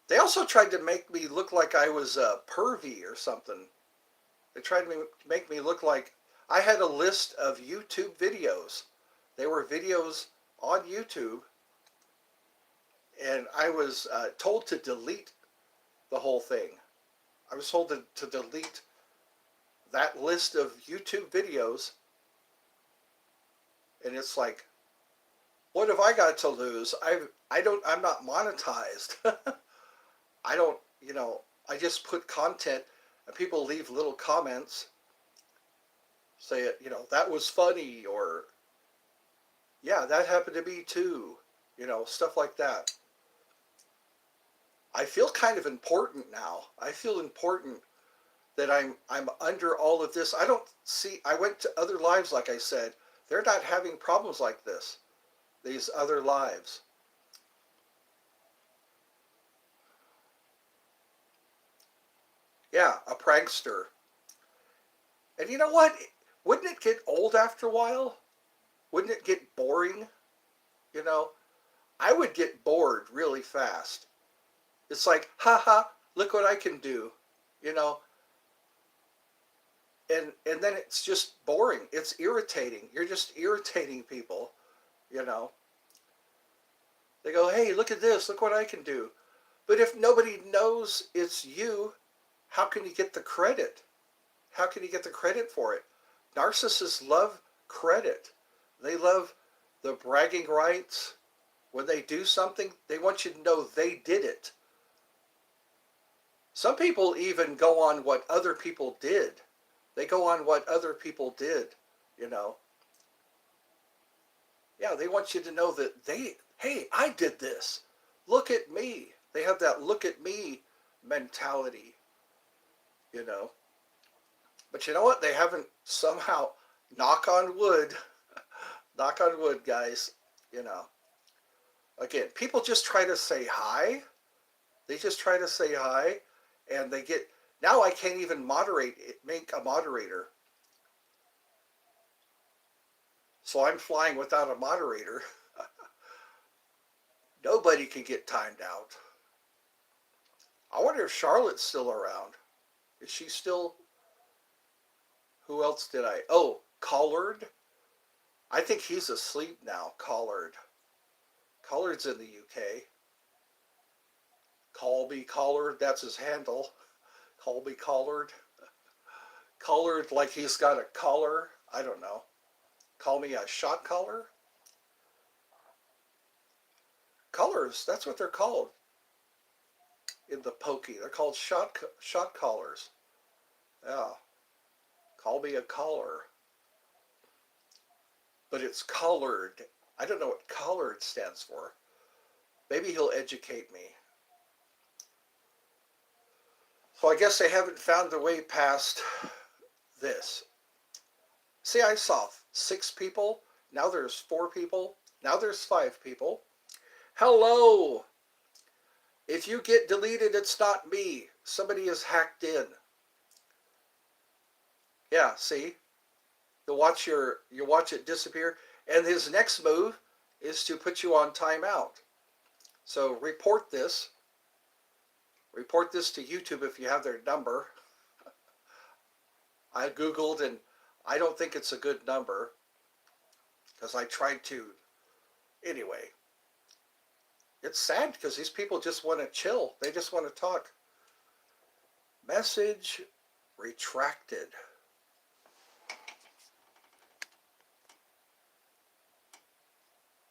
They also tried to make me look like I was a pervy or something. They tried to make me look like I had a list of YouTube videos. They were videos on YouTube, and I was told to delete the whole thing. I was told to delete that list of YouTube videos, and it's like, what have I got to lose? I'm not monetized. I don't, I just put content, and people leave little comments, say, that was funny, or yeah, that happened to me too, stuff like that. I feel kind of important now. I feel important that I'm under all of this. I don't see. I went to other lives, like I said. They're not having problems like this. These other lives. Yeah, a prankster. And you know what? Wouldn't it get old after a while? Wouldn't it get boring? You know, I would get bored really fast. It's like, haha, look what I can do. You know, and then it's just boring. It's irritating. You're just irritating people, you know. They go, hey, look at this. Look what I can do. But if nobody knows it's you, how can you get the credit? How can you get the credit for it? Narcissists love credit. They love the bragging rights. When they do something, they want you to know they did it. Some people even go on what other people did. They go on what other people did, you know. Yeah, they want you to know that hey, I did this. Look at me. They have that look at me mentality, you know. But you know what? They haven't somehow, knock on wood, knock on wood, guys, you know. Again, people just try to say hi. They just try to say hi, and they get, now I can't even make a moderator. So I'm flying without a moderator. Nobody can get timed out. I wonder if Charlotte's still around. Is she still? Who else did I? Oh, Collard. I think he's asleep now. Collard. Collard's in the UK. Colby Collard. That's his handle. Colby Collard. Collard, like he's got a collar. I don't know. Call me a shot caller. Collars. That's what they're called in the pokey. They're called shot callers. Yeah. Call me a caller. But it's Collard. I don't know what Collard stands for. Maybe he'll educate me. So I guess they haven't found their way past this. See, I saw 6 people. Now there's 4 people. Now there's 5 people. Hello! If you get deleted, it's not me. Somebody is hacked in. Yeah, see? You watch it disappear. And his next move is to put you on timeout. So report this. Report this to YouTube if you have their number. I Googled and I don't think it's a good number because I tried to. Anyway, it's sad because these people just want to chill. They just want to talk. Message retracted.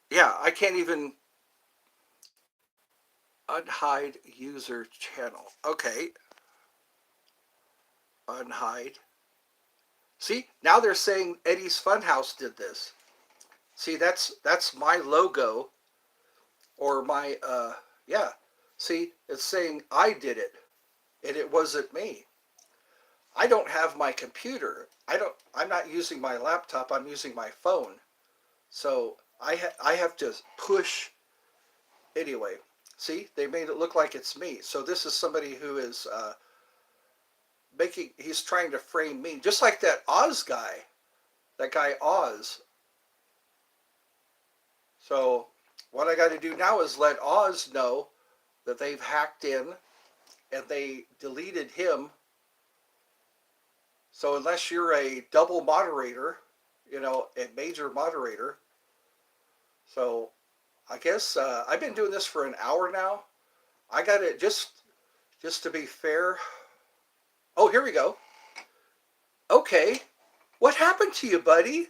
Yeah, I can't even unhide user channel. Okay. Unhide. See, now they're saying Eddie's Funhouse did this. See, that's my logo or my yeah. See, it's saying I did it and it wasn't me. I don't have my computer. I'm not using my laptop. I'm using my phone. So I have to push anyway. See, they made it look like it's me. So this is somebody who is he's trying to frame me. Just like that Oz guy. That guy Oz. So what I got to do now is let Oz know that they've hacked in and they deleted him. So unless you're a double moderator, a major moderator, so I guess I've been doing this for an hour now. I got it just to be fair. Oh, here we go. Okay, what happened to you, buddy?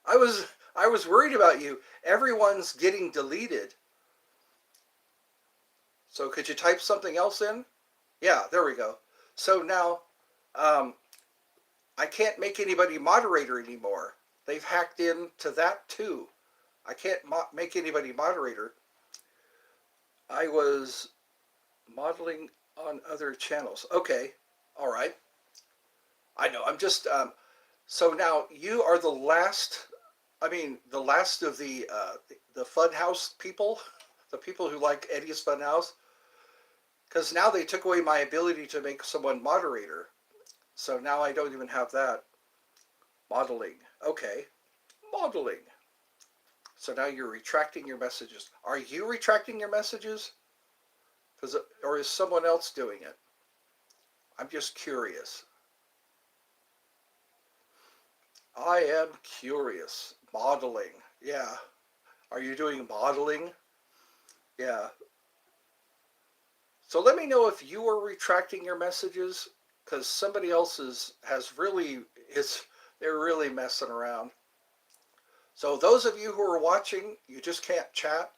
I was I was worried about you. Everyone's getting deleted. So could you type something else in? Yeah, there we go. So now um, I can't make anybody moderator anymore. They've hacked into that too. I can't make anybody moderator. I was modeling on other channels. Okay, all right. I know. I'm just so now you are the last. I mean, the last of the Funhouse people, the people who like Eddie's Funhouse, because now they took away my ability to make someone moderator. So now I don't even have that. Modeling. Okay, modeling. So now you're retracting your messages. Are you retracting your messages? Or is someone else doing it? I'm just curious. I am curious. Modeling. Yeah. Are you doing modeling? Yeah. So let me know if you are retracting your messages, because somebody else they're really messing around. So those of you who are watching, you just can't chat.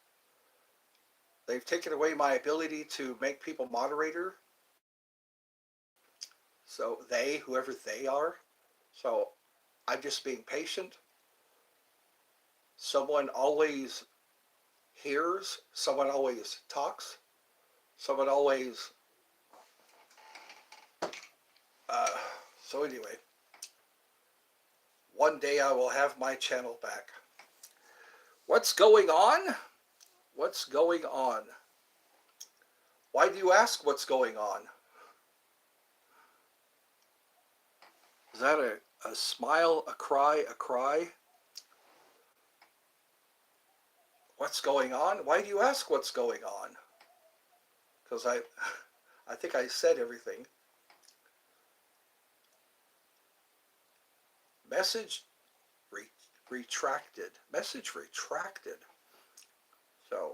They've taken away my ability to make people moderator. So whoever they are. So I'm just being patient. Someone always hears, someone always talks, someone always. Uh, so anyway, one day I will have my channel back. What's going on? What's going on? Why do you ask what's going on? Is that a smile, a cry, a cry? What's going on? Why do you ask what's going on? Because I think I said everything. Message retracted. Message retracted. So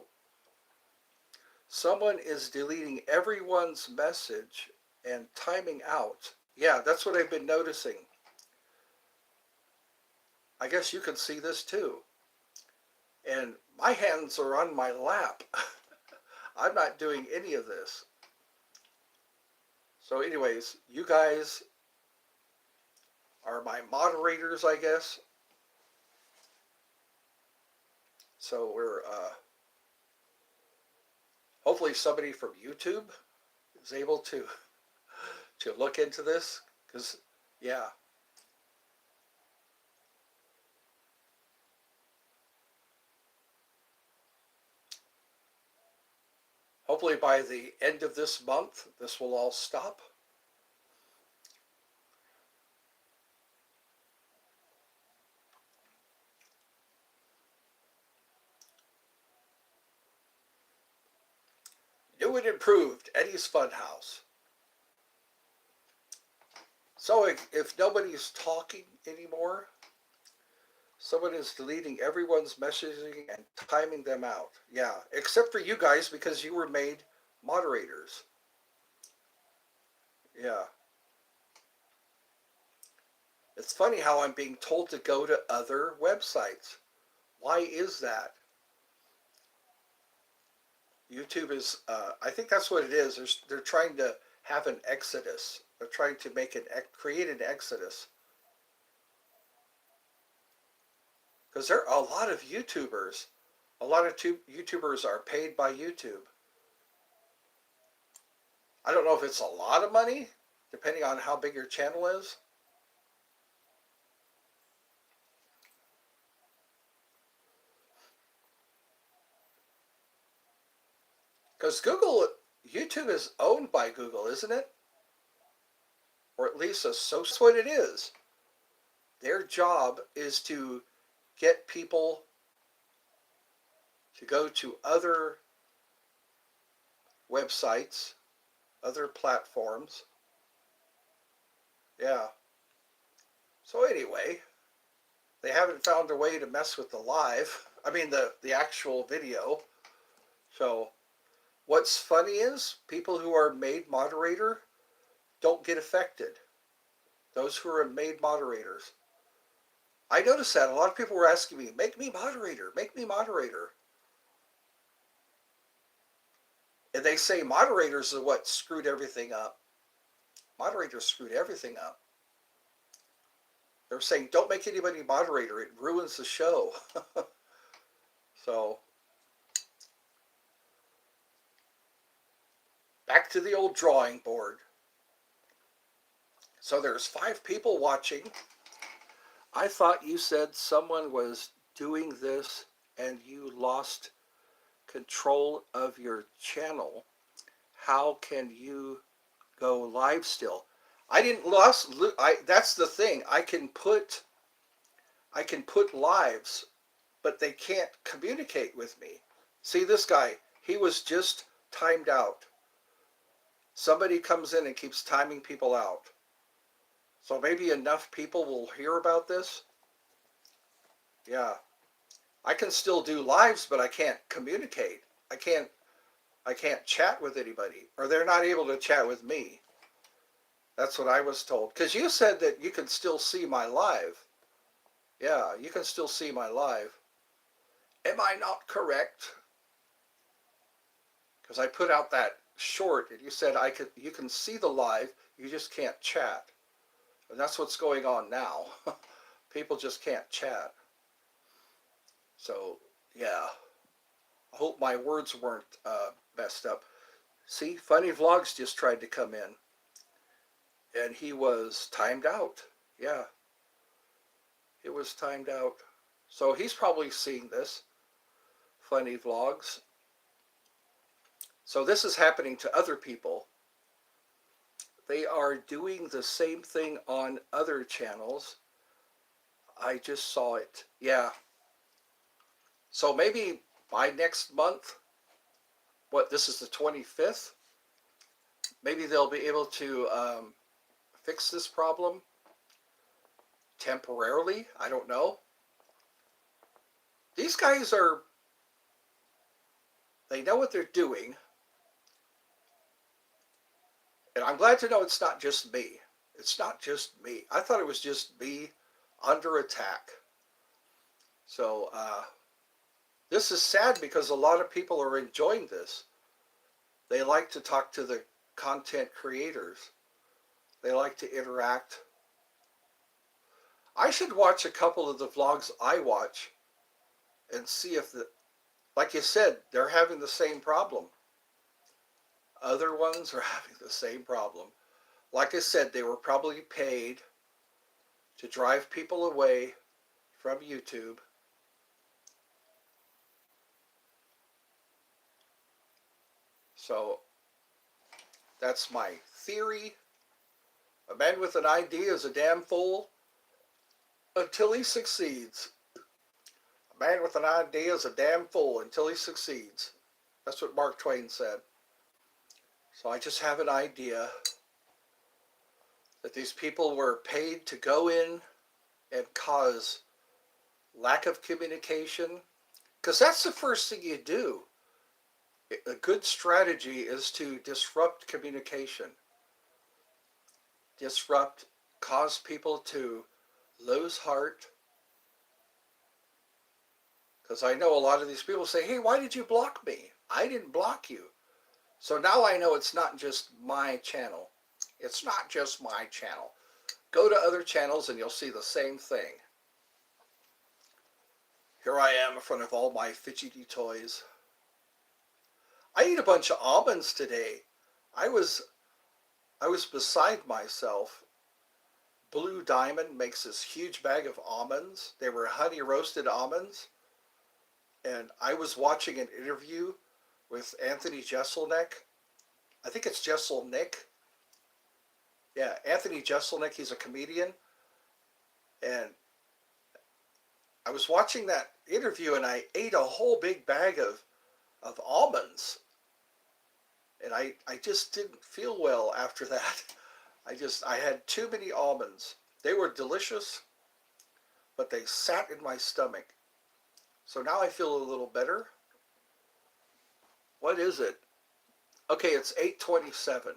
someone is deleting everyone's message and timing out. Yeah, that's what I've been noticing. I guess you can see this too. And my hands are on my lap. I'm not doing any of this. So anyways, you guys are my moderators, I guess. So we're hopefully somebody from YouTube is able to look into this, because yeah. Hopefully by the end of this month, this will all stop. New and improved Eddie's Funhouse. So if nobody's talking anymore, someone is deleting everyone's messaging and timing them out. Yeah, except for you guys, because you were made moderators. Yeah. It's funny how I'm being told to go to other websites. Why is that? YouTube is, I think that's what it is. They're trying to have an exodus. They're trying to create an exodus. Because there are a lot of YouTubers. A lot of YouTubers are paid by YouTube. I don't know if it's a lot of money, depending on how big your channel is. Because YouTube is owned by Google, isn't it? Or at least that's what it is. Their job is to get people to go to other websites, other platforms. Yeah. So anyway, they haven't found a way to mess with the live. I mean the actual video. So what's funny is people who are made moderator don't get affected. Those who are made moderators. I noticed that a lot of people were asking me, make me moderator, make me moderator. And they say moderators are what screwed everything up. Moderators screwed everything up. They're saying, don't make anybody moderator. It ruins the show. So, back to the old drawing board. So there's 5 people watching. I thought you said someone was doing this and you lost control of your channel. How can you go live still? I didn't lost. That's the thing. I can put lives, but they can't communicate with me. See this guy? He was just timed out. Somebody comes in and keeps timing people out. So maybe enough people will hear about this. Yeah. I can still do lives, but I can't communicate. I can't chat with anybody, or they're not able to chat with me. That's what I was told. Because you said that you can still see my live. Yeah, you can still see my live. Am I not correct? Because I put out that short and you said you can see the live, you just can't chat. And that's what's going on now. People just can't chat. So, yeah. I hope my words weren't messed up. See, Funny Vlogs just tried to come in. And he was timed out. Yeah. It was timed out. So he's probably seeing this. Funny Vlogs. So this is happening to other people. They are doing the same thing on other channels. I just saw it. Yeah. So maybe by next month, this is the 25th, maybe they'll be able to fix this problem temporarily. I don't know. These guys they know what they're doing. And I'm glad to know it's not just me. It's not just me. I thought it was just me under attack. So this is sad because a lot of people are enjoying this. They like to talk to the content creators. They like to interact. I should watch a couple of the vlogs I watch and see if like you said, they're having the same problem. Other ones are having the same problem. Like I said, they were probably paid to drive people away from YouTube. So that's my theory. A man with an idea is a damn fool until he succeeds. A man with an idea is a damn fool until he succeeds. That's what Mark Twain said. So I just have an idea that these people were paid to go in and cause lack of communication. Because that's the first thing you do. A good strategy is to disrupt communication. Disrupt, cause people to lose heart. Because I know a lot of these people say, hey, why did you block me? I didn't block you. So now I know it's not just my channel. It's not just my channel. Go to other channels and you'll see the same thing. Here I am in front of all my fidgety toys. I ate a bunch of almonds today. I was beside myself. Blue Diamond makes this huge bag of almonds. They were honey roasted almonds. And I was watching an interview with Anthony Jeselnik. I think it's Jeselnik. Yeah, Anthony Jeselnik, he's a comedian. And I was watching that interview and I ate a whole big bag of almonds. And I just didn't feel well after that. I had too many almonds. They were delicious, but they sat in my stomach. So now I feel a little better. What is it? Okay, it's 8:27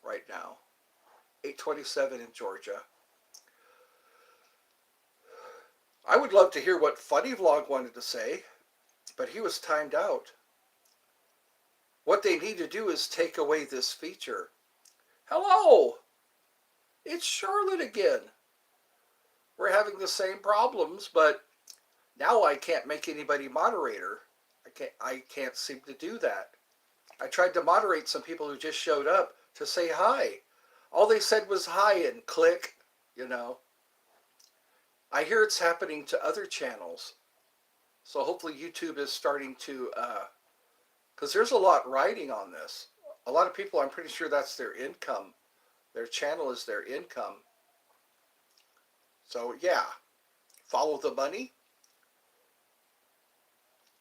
right now. 8:27 in Georgia. I would love to hear what Funny Vlog wanted to say, but he was timed out. What they need to do is take away this feature. Hello, it's Charlotte again. We're having the same problems, but now I can't make anybody moderator. I can't seem to do that. I tried to moderate some people who just showed up to say hi. All they said was hi and click, you know. I hear it's happening to other channels. So hopefully YouTube is starting to, because there's a lot riding on this. A lot of people, I'm pretty sure that's their income. Their channel is their income. So yeah, follow the money.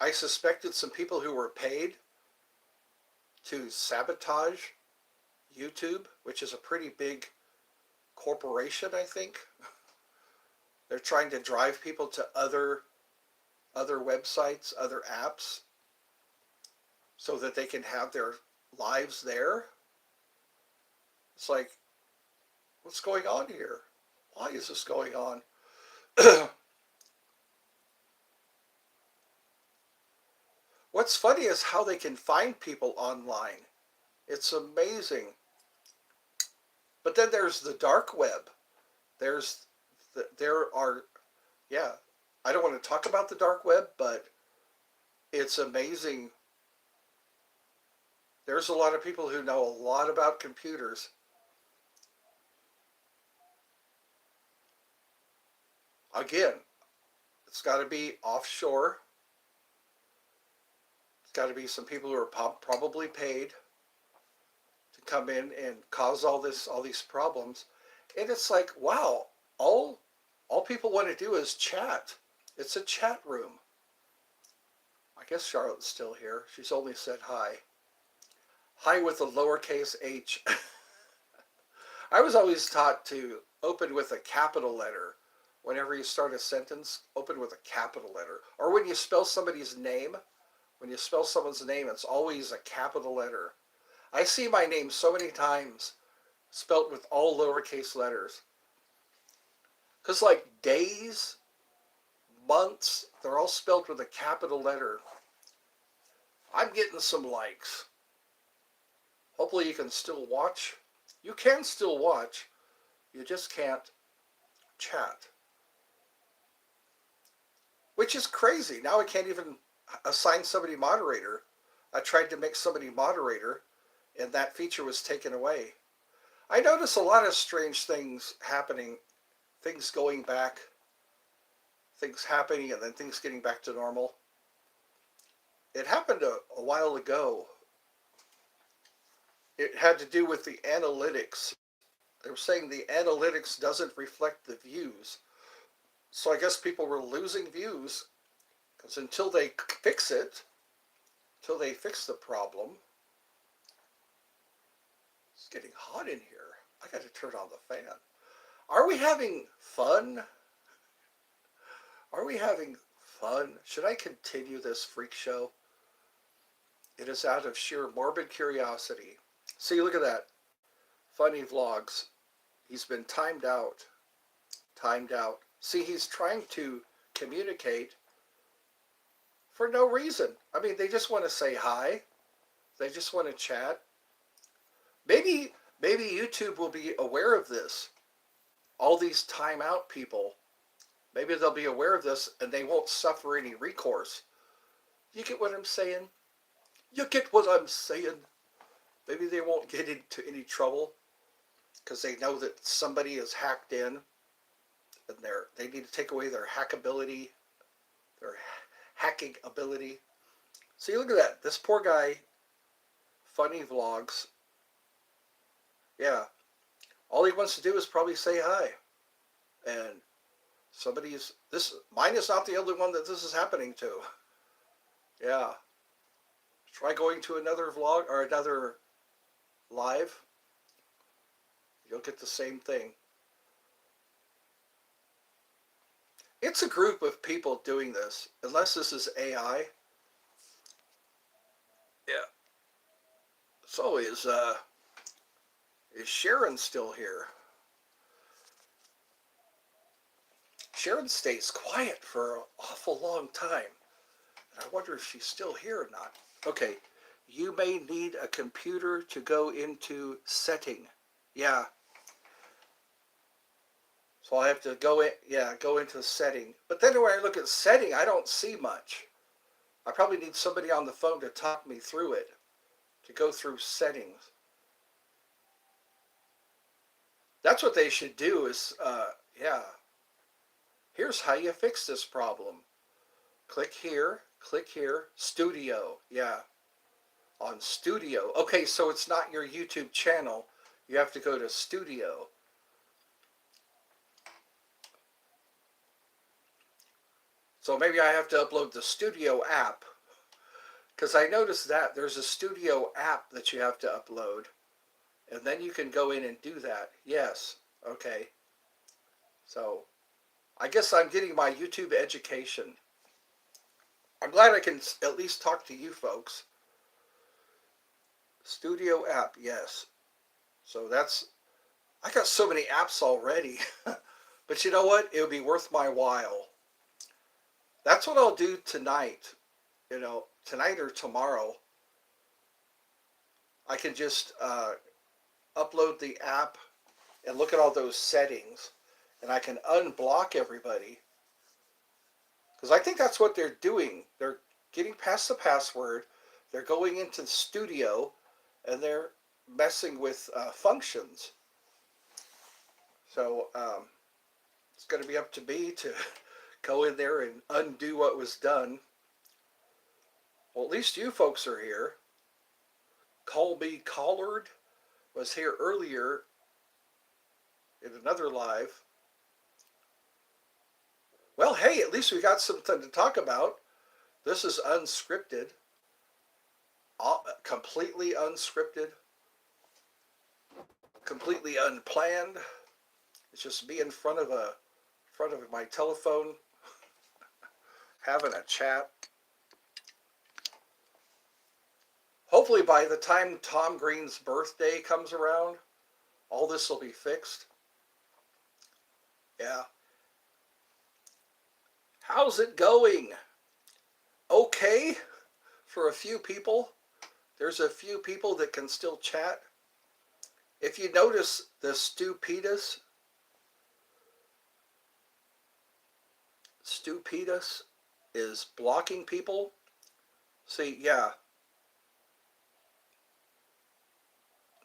I suspected some people who were paid to sabotage YouTube, which is a pretty big corporation, I think. They're trying to drive people to other websites, other apps, so that they can have their lives there. It's like, what's going on here? Why is this going on? What's funny is how they can find people online. It's amazing. But then there's the dark web. There are, yeah, I don't want to talk about the dark web, but it's amazing. There's a lot of people who know a lot about computers. Again, it's got to be offshore. It's got to be some people who are probably paid to come in and cause all these problems. And it's like, wow, all people want to do is chat. It's a chat room. I guess Charlotte's still here. She's only said hi. Hi with a lowercase h. I was always taught to open with a capital letter. Whenever you start a sentence, open with a capital letter. Or when you spell somebody's name, when you spell someone's name, it's always a capital letter. I see my name so many times spelt with all lowercase letters. Because like days, months, they're all spelled with a capital letter. I'm getting some likes. Hopefully you can still watch. You can still watch. You just can't chat. Which is crazy. Now I can't even assign somebody moderator. I tried to make somebody moderator, and that feature was taken away. I notice a lot of strange things happening, things going back, things happening, and then things getting back to normal. It happened a while ago. It had to do with the analytics. They were saying the analytics doesn't reflect the views. So I guess people were losing views because until they fix it, until they fix the problem, it's getting hot in here. I got to turn on the fan. Are we having fun? Are we having fun? Should I continue this freak show? It is out of sheer morbid curiosity. See, look at that. Funny Vlogs. He's been timed out. Timed out. See, he's trying to communicate for no reason. I mean, they just want to say hi. They just want to chat. Maybe YouTube will be aware of this. All these timeout people, maybe they'll be aware of this and they won't suffer any recourse. You get what I'm saying? You get what I'm saying? Maybe they won't get into any trouble because they know that somebody is hacked in and they need to take away their hackability, their hacking ability. See, look at that. This poor guy, Funny Vlogs. Yeah. All he wants to do is probably say hi. And mine is not the only one that this is happening to. Yeah. Try going to another vlog or another live. You'll get the same thing. It's a group of people doing this, unless this is AI. Yeah. So is Sharon still here? Sharon stays quiet for an awful long time. And I wonder if she's still here or not. Okay. You may need a computer to go into setting. Yeah. So I have to go in, yeah, go into setting. But then when I look at setting, I don't see much. I probably need somebody on the phone to talk me through it, to go through settings. That's what they should do is, yeah, here's how you fix this problem. Click here, studio, yeah, on studio. Okay, so it's not your YouTube channel. You have to go to studio. So maybe I have to upload the studio app because I noticed that there's a studio app that you have to upload and then you can go in and do that. Yes, okay. So I guess I'm getting my YouTube education. I'm glad I can at least talk to you folks. Studio app, yes. So I got so many apps already. But you know what? It would be worth my while. That's what I'll do tonight. Tonight or tomorrow. I can just upload the app and look at all those settings. And I can unblock everybody. Because I think that's what they're doing. They're getting past the password. They're going into the studio and they're messing with functions. So it's going to be up to me to go in there and undo what was done. Well, at least you folks are here. Colby Collard was here earlier in another live. Well, hey, at least we got something to talk about. This is unscripted, completely unscripted, completely unplanned. It's just me in front of my telephone having a chat. Hopefully by the time Tom Green's birthday comes around, all this will be fixed. Yeah. How's it going? Okay for a few people. There's a few people that can still chat. If you notice the Stupidus is blocking people. See, yeah.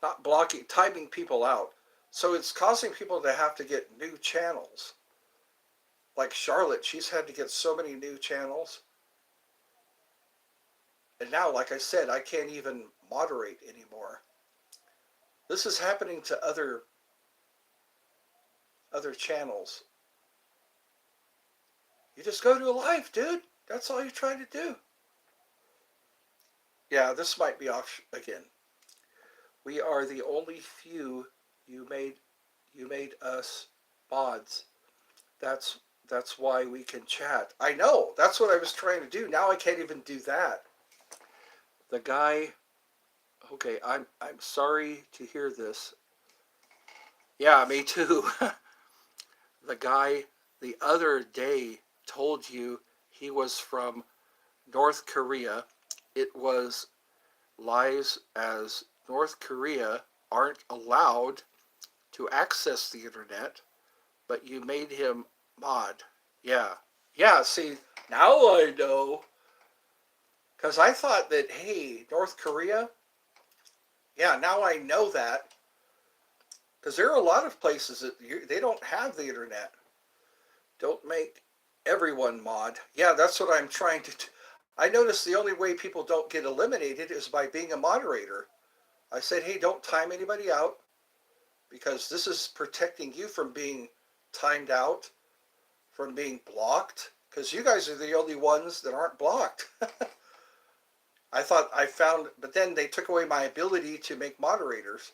Not blocking, timing people out. So it's causing people to have to get new channels. Like Charlotte, she's had to get so many new channels. And now, like I said, I can't even moderate anymore. This is happening to other channels. You just go to a live, dude. That's all you're trying to do. Yeah, this might be off again. We are the only few you made us mods. That's why we can chat. I know. That's what I was trying to do. Now I can't even do that. The guy. Okay, I'm sorry to hear this. Yeah, me too. The guy the other day told you he was from North Korea. It was lies, as North Korea aren't allowed to access the internet, but you made him mod. Yeah. Yeah, see, now I know. Because I thought that, hey, North Korea, yeah, now I know that. Because there are a lot of places that they don't have the internet. Don't make everyone mod. Yeah, that's what I'm trying to do. I noticed the only way people don't get eliminated is by being a moderator. I said, hey, don't time anybody out because this is protecting you from being timed out, from being blocked, because you guys are the only ones that aren't blocked. I thought I found, but then they took away my ability to make moderators.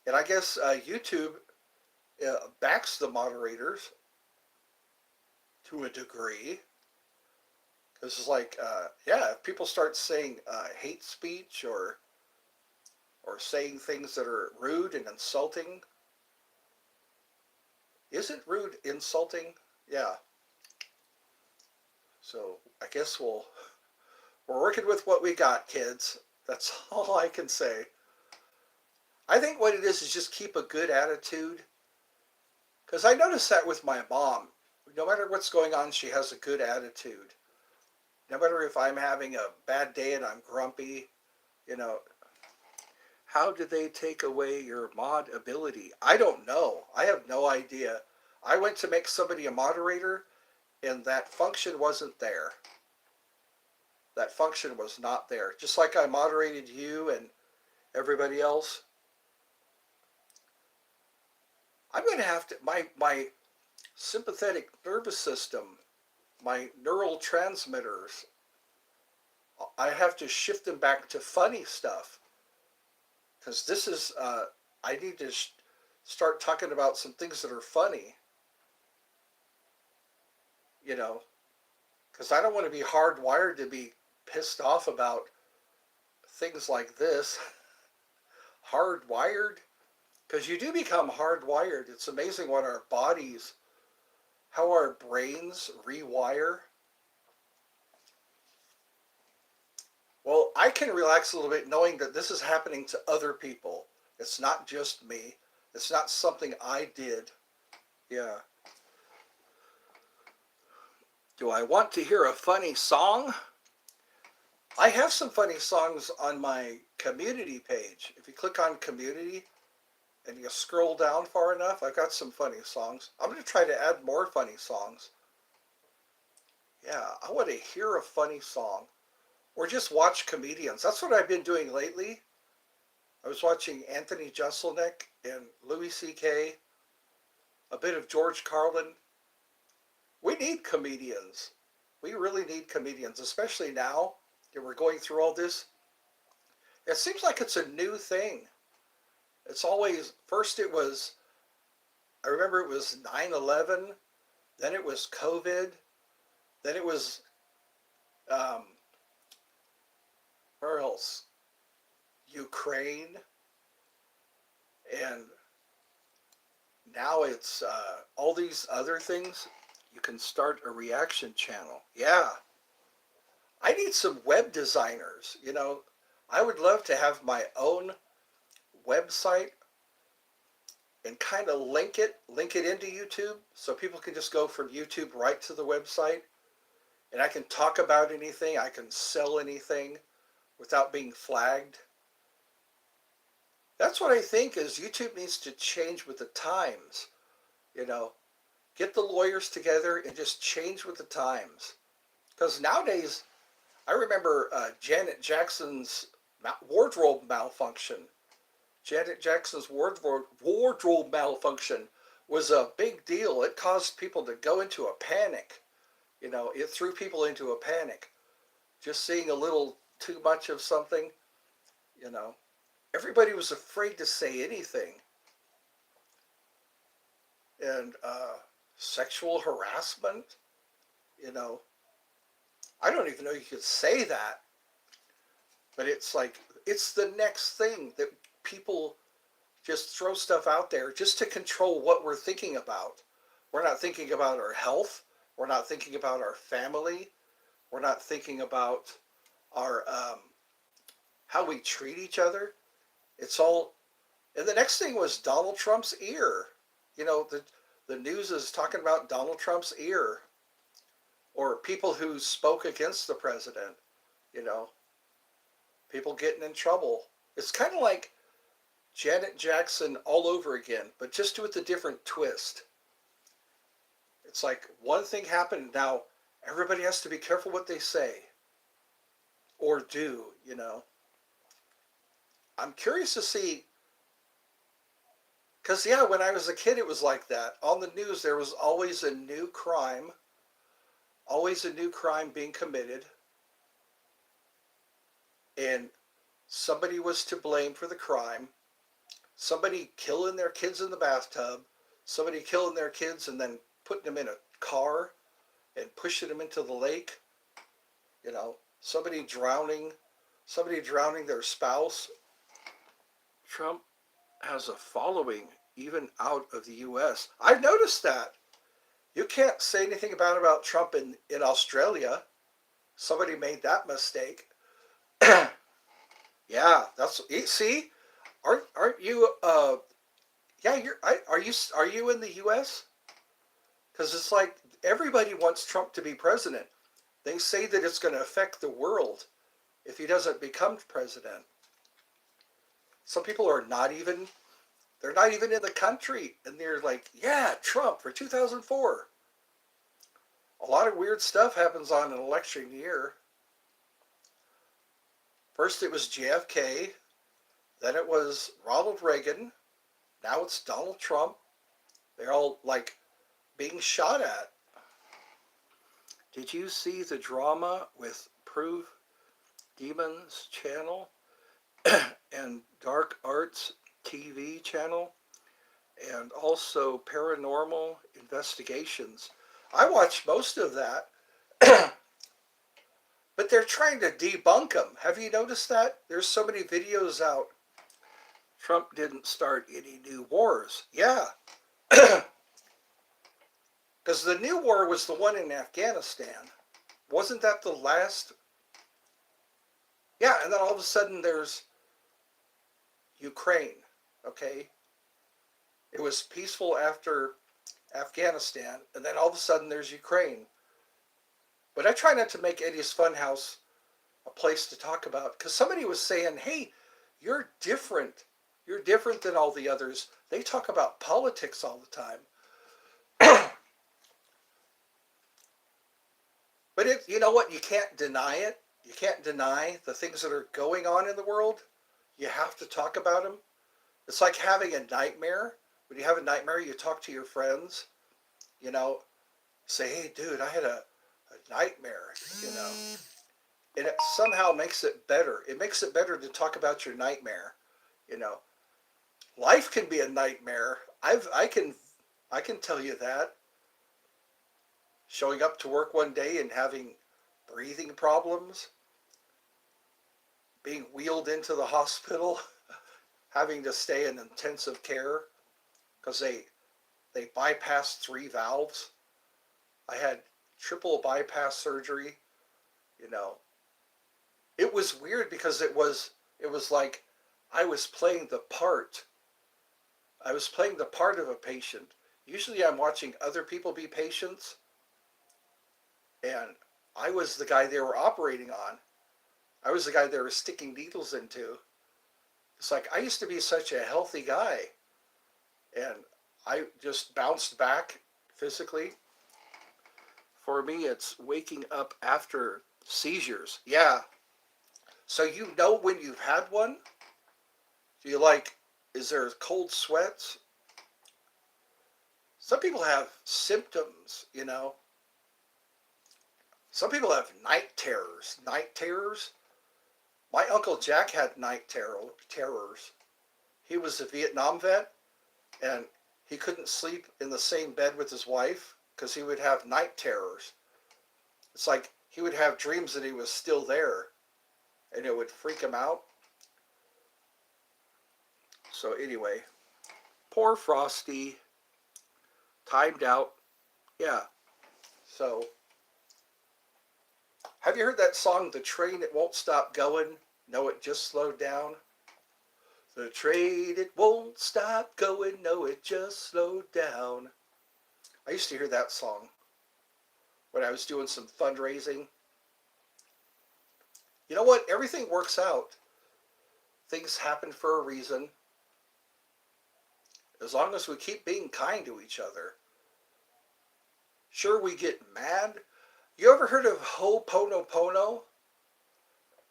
And I guess YouTube backs the moderators. to a degree. Because it's like, yeah, if people start saying hate speech or saying things that are rude and insulting, isn't rude insulting? Yeah. So I guess we're working with what we got, kids. That's all I can say. I think what it is just keep a good attitude. Because I noticed that with my mom. No matter what's going on, she has a good attitude. No matter if I'm having a bad day and I'm grumpy, you know, how did they take away your mod ability? I don't know. I have no idea. I went to make somebody a moderator and that function wasn't there. That function was not there. Just like I moderated you and everybody else. I'm going to have to, my sympathetic nervous system, my neural transmitters, I have to shift them back to funny stuff. Because this is, I need to start talking about some things that are funny, you know, because I don't want to be hardwired to be pissed off about things like this. Hardwired? Because you do become hardwired. It's amazing what our bodies, how our brains rewire. Well, I can relax a little bit knowing that this is happening to other people. It's not just me. It's not something I did. Yeah. Do I want to hear a funny song? I have some funny songs on my community page. If you click on community and you scroll down far enough, I've got some funny songs. I'm going to try to add more funny songs. Yeah, I want to hear a funny song. Or just watch comedians. That's what I've been doing lately. I was watching Anthony Jeselnik and Louis C.K., a bit of George Carlin. We need comedians. We really need comedians, especially now that we're going through all this. It seems like it's a new thing. It's always, first it was, I remember it was 9/11, then it was COVID, then it was, um, where else? Ukraine, and now it's all these other things. You can start a reaction channel. Yeah, I need some web designers. You know, I would love to have my own website and kind of link it into YouTube so people can just go from YouTube right to the website and I can talk about anything, I can sell anything without being flagged. That's what I think is YouTube needs to change with the times, you know. Get the lawyers together and just change with the times. Because nowadays, I remember Janet Jackson's wardrobe malfunction. Janet Jackson's wardrobe malfunction was a big deal. It caused people to go into a panic. You know, it threw people into a panic. Just seeing a little too much of something, you know. Everybody was afraid to say anything. And sexual harassment, you know. I don't even know you could say that. But it's like, it's the next thing that people just throw stuff out there just to control what we're thinking about. We're not thinking about our health. We're not thinking about our family. We're not thinking about our how we treat each other. It's all. And the next thing was Donald Trump's ear. You know, the news is talking about Donald Trump's ear, or people who spoke against the president. You know, people getting in trouble. It's kind of like Janet Jackson all over again, but just with a different twist. It's like one thing happened, now everybody has to be careful what they say or do, you know. I'm curious to see, because yeah, when I was a kid, it was like that. On the news, there was always a new crime being committed, and somebody was to blame for the crime. Somebody killing their kids in the bathtub, somebody killing their kids and then putting them in a car. and pushing them into the lake. You know, somebody drowning their spouse. Trump has a following even out of the U.S. I've noticed that. You can't say anything about Trump in Australia. Somebody made that mistake. Yeah, that's see. Aren't you? Yeah, are you in the U.S.? Because it's like everybody wants Trump to be president. They say that it's going to affect the world if he doesn't become president. Some people are not even. They're not even in the country, and they're like, "Yeah, Trump for 2004." A lot of weird stuff happens on an election year. First it was JFK, then it was Ronald Reagan, now it's Donald Trump. They're all like being shot at. Did you see the drama with Proof Demons channel and Dark Arts TV channel and also Paranormal Investigations? I watched most of that. But they're trying to debunk them. Have you noticed that? There's so many videos out. Trump didn't start any new wars. Yeah. Because the new war was the one in Afghanistan. Wasn't that the last? Yeah, and then all of a sudden there's Ukraine. Okay? It was peaceful after Afghanistan, and then all of a sudden there's Ukraine. But I try not to make Eddie's Funhouse a place to talk about, because somebody was saying, hey, you're different. You're different than all the others. They talk about politics all the time. But you know what? You can't deny it. You can't deny the things that are going on in the world. You have to talk about them. It's like having a nightmare. When you have a nightmare, you talk to your friends. You know, say, hey, dude, I had a nightmare, you know. And it somehow makes it better. It makes it better to talk about your nightmare. You know, life can be a nightmare. I can tell you that. Showing up to work one day and having breathing problems, being wheeled into the hospital, having to stay in intensive care because they bypassed 3 valves. I had triple bypass surgery. You know, it was weird because it was like I was playing the part. I was playing the part of a patient. Usually I'm watching other people be patients, and I was the guy they were operating on. I was the guy they were sticking needles into. It's like I used to be such a healthy guy, and I just bounced back physically. For me, it's waking up after seizures. Yeah. So you know when you've had one? Do you like, is there cold sweats? Some people have symptoms, you know. Some people have night terrors. Night terrors? My Uncle Jack had terrors. He was a Vietnam vet, and he couldn't sleep in the same bed with his wife because he would have night terrors. It's like he would have dreams that he was still there, and it would freak him out. So anyway, poor Frosty, timed out. Yeah. So, have you heard that song, The Train It Won't Stop Going? No, it just slowed down. The train, it won't stop going. No, it just slowed down. I used to hear that song when I was doing some fundraising. You know what? Everything works out. Things happen for a reason. As long as we keep being kind to each other. Sure, we get mad. You ever heard of Ho'oponopono?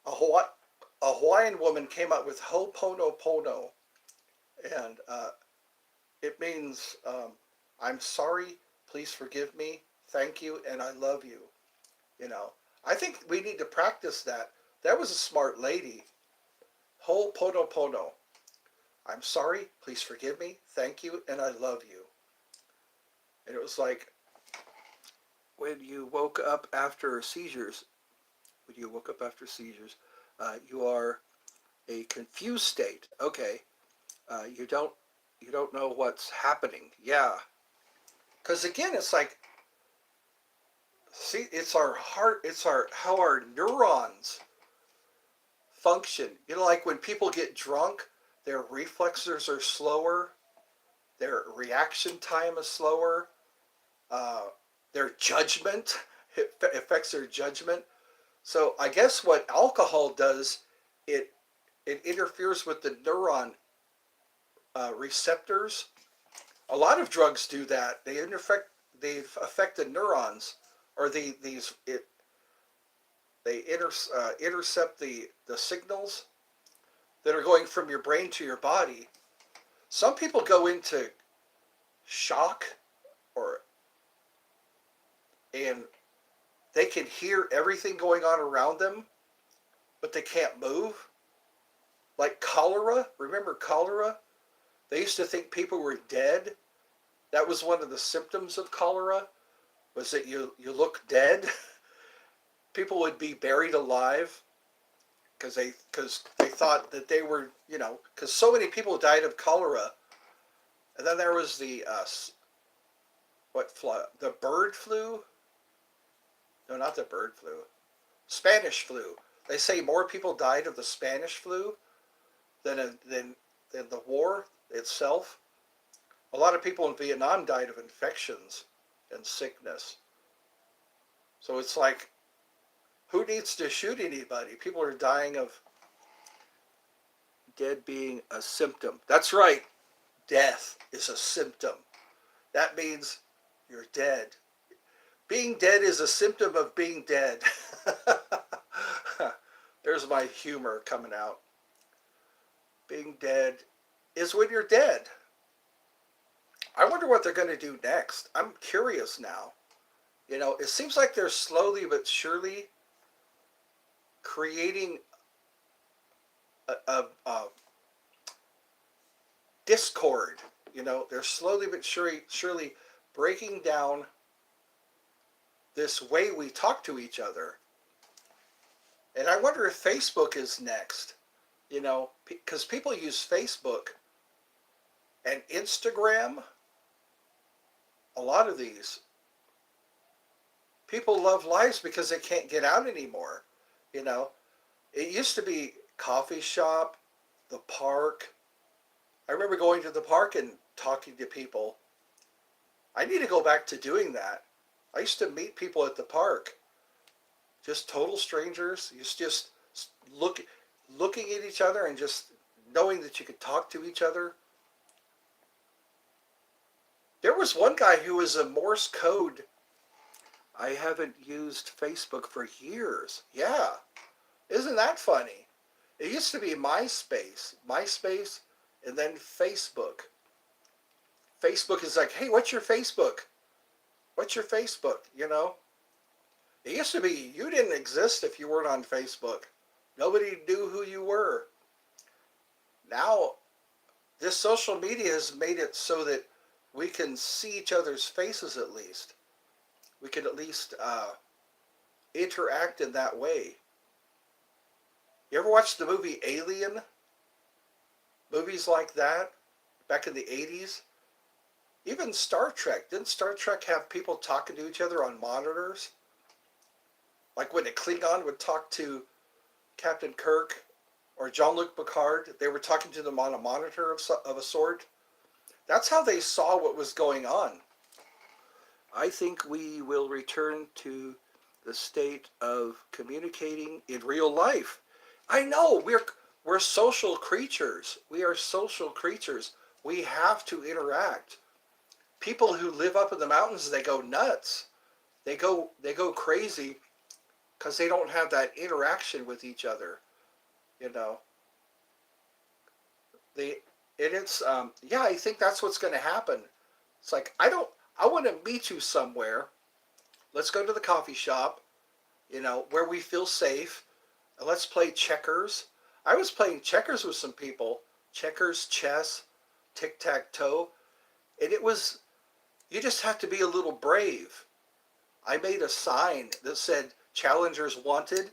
A Hawaiian woman came up with Ho'oponopono. And it means, I'm sorry, please forgive me, thank you, and I love you. You know, I think we need to practice that. That was a smart lady. Ho'oponopono. I'm sorry, please forgive me, thank you, and I love you. And it was like, when you woke up after seizures, you are a confused state. Okay, you don't know what's happening. Yeah, because again, it's like, see, it's our heart, it's our how our neurons function. You know, like when people get drunk, their reflexes are slower, their reaction time is slower, uh, their judgment, it affects their judgment. So I guess what alcohol does, it it interferes with the neuron receptors. A lot of drugs do that. They affect the neurons, or they intercept the signals that are going from your brain to your body. Some people go into shock, or and they can hear everything going on around them, but they can't move. Like cholera. Remember cholera? They used to think people were dead. That was one of the symptoms of cholera, was that you look dead. People would be buried alive because they thought that they were, because so many people died of cholera. And then there was the bird flu. No, not the bird flu. Spanish flu. They say more people died of the Spanish flu than the war itself. A lot of people in Vietnam died of infections and sickness. So it's like, who needs to shoot anybody? People are dying of dead being a symptom. That's right. Death is a symptom. That means you're dead. Being dead is a symptom of being dead. There's my humor coming out. Being dead is when you're dead. I wonder what they're going to do next. I'm curious now. It seems like they're slowly but surely creating a discord. They're slowly but surely breaking down this way we talk to each other. And I wonder if Facebook is next. Because people use Facebook and Instagram. A lot of these people love lives because they can't get out anymore. It used to be coffee shop, the park. I remember going to the park and talking to people. I need to go back to doing that. I used to meet people at the park, just total strangers. Just looking at each other and just knowing that you could talk to each other. There was one guy who was a Morse code. I haven't used Facebook for years. Yeah. Isn't that funny? It used to be MySpace, and then Facebook. Facebook is like, hey, what's your Facebook? What's your Facebook? It used to be you didn't exist if you weren't on Facebook. Nobody knew who you were. Now, this social media has made it so that we can see each other's faces at least. We can at least interact in that way. You ever watch the movie Alien? Movies like that back in the 80s? Even Star Trek. Didn't Star Trek have people talking to each other on monitors? Like when a Klingon would talk to Captain Kirk or Jean-Luc Picard, they were talking to them on a monitor of a sort. That's how they saw what was going on. I think we will return to the state of communicating in real life. I know we're social creatures. We are social creatures. We have to interact. People who live up in the mountains, they go nuts. They go crazy because they don't have that interaction with each other. You know. I think that's what's going to happen. It's like I want to meet you somewhere. Let's go to the coffee shop, where we feel safe. And let's play checkers. I was playing checkers with some people. Checkers, chess, tic-tac-toe. And you just have to be a little brave. I made a sign that said "Challengers Wanted."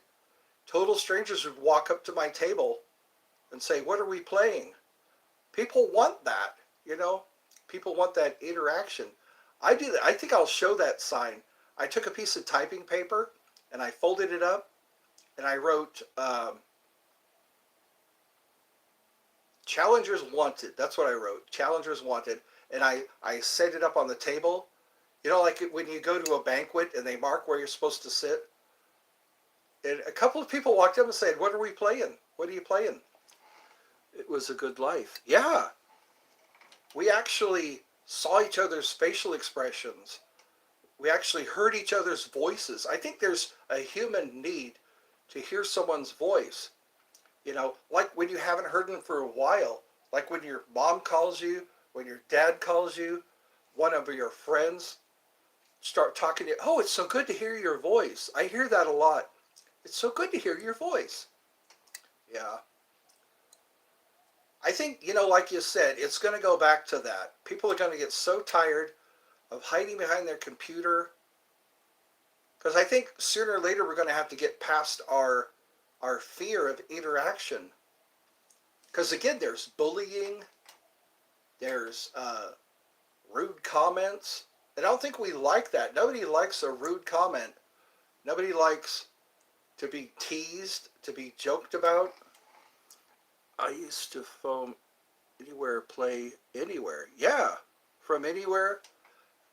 Total strangers would walk up to my table and say, "What are we playing?" People want that, you know. People want that interaction. I do that. I think I'll show that sign. I took a piece of typing paper and I folded it up and I wrote "Challengers Wanted." That's what I wrote. "Challengers Wanted," and I set it up on the table. You know, like when you go to a banquet and they mark where you're supposed to sit. And a couple of people walked up and said, "What are we playing? What are you playing?" It was a good life. Yeah, we actually saw each other's facial expressions. We actually heard each other's voices. I think there's a human need to hear someone's voice. You know, like when you haven't heard them for a while, like when your mom calls you, when your dad calls you, one of your friends start talking to you. "Oh, it's so good to hear your voice." I hear that a lot. "It's so good to hear your voice." Yeah. I think, like you said, it's going to go back to that. People are going to get so tired of hiding behind their computer, because I think sooner or later we're going to have to get past our fear of interaction. Because again, there's bullying, there's rude comments, and I don't think we like that. Nobody likes a rude comment. Nobody likes to be teased, to be joked about. I used to phone anywhere, play anywhere. Yeah, from anywhere.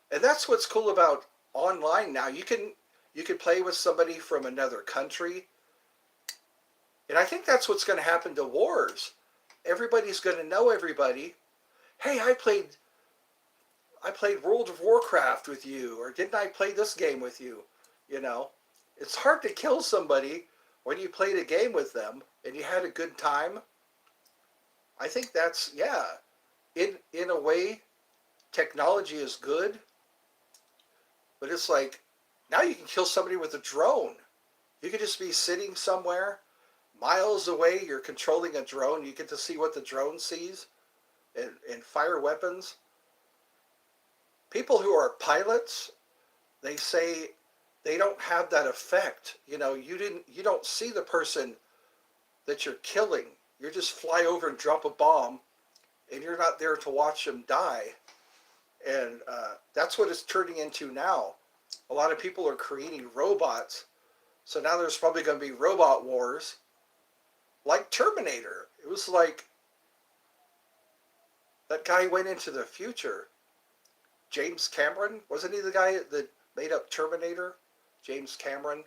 And that's what's cool about online now. You can play with somebody from another country. And I think that's what's going to happen to wars. Everybody's going to know everybody. "Hey, I played World of Warcraft with you, or didn't I play this game with you?" You know, it's hard to kill somebody when you played a game with them and you had a good time. I think that's, yeah. In a way, technology is good, but it's like now you can kill somebody with a drone. You could just be sitting somewhere miles away. You're controlling a drone. You get to see what the drone sees and fire weapons. People who are pilots, they say they don't have that effect. You don't see the person that you're killing. You just fly over and drop a bomb, and you're not there to watch them die. And that's what it's turning into now. A lot of people are creating robots. So now there's probably going to be robot wars like Terminator. It was like that guy went into the future. James Cameron, wasn't he the guy that made up Terminator? James Cameron.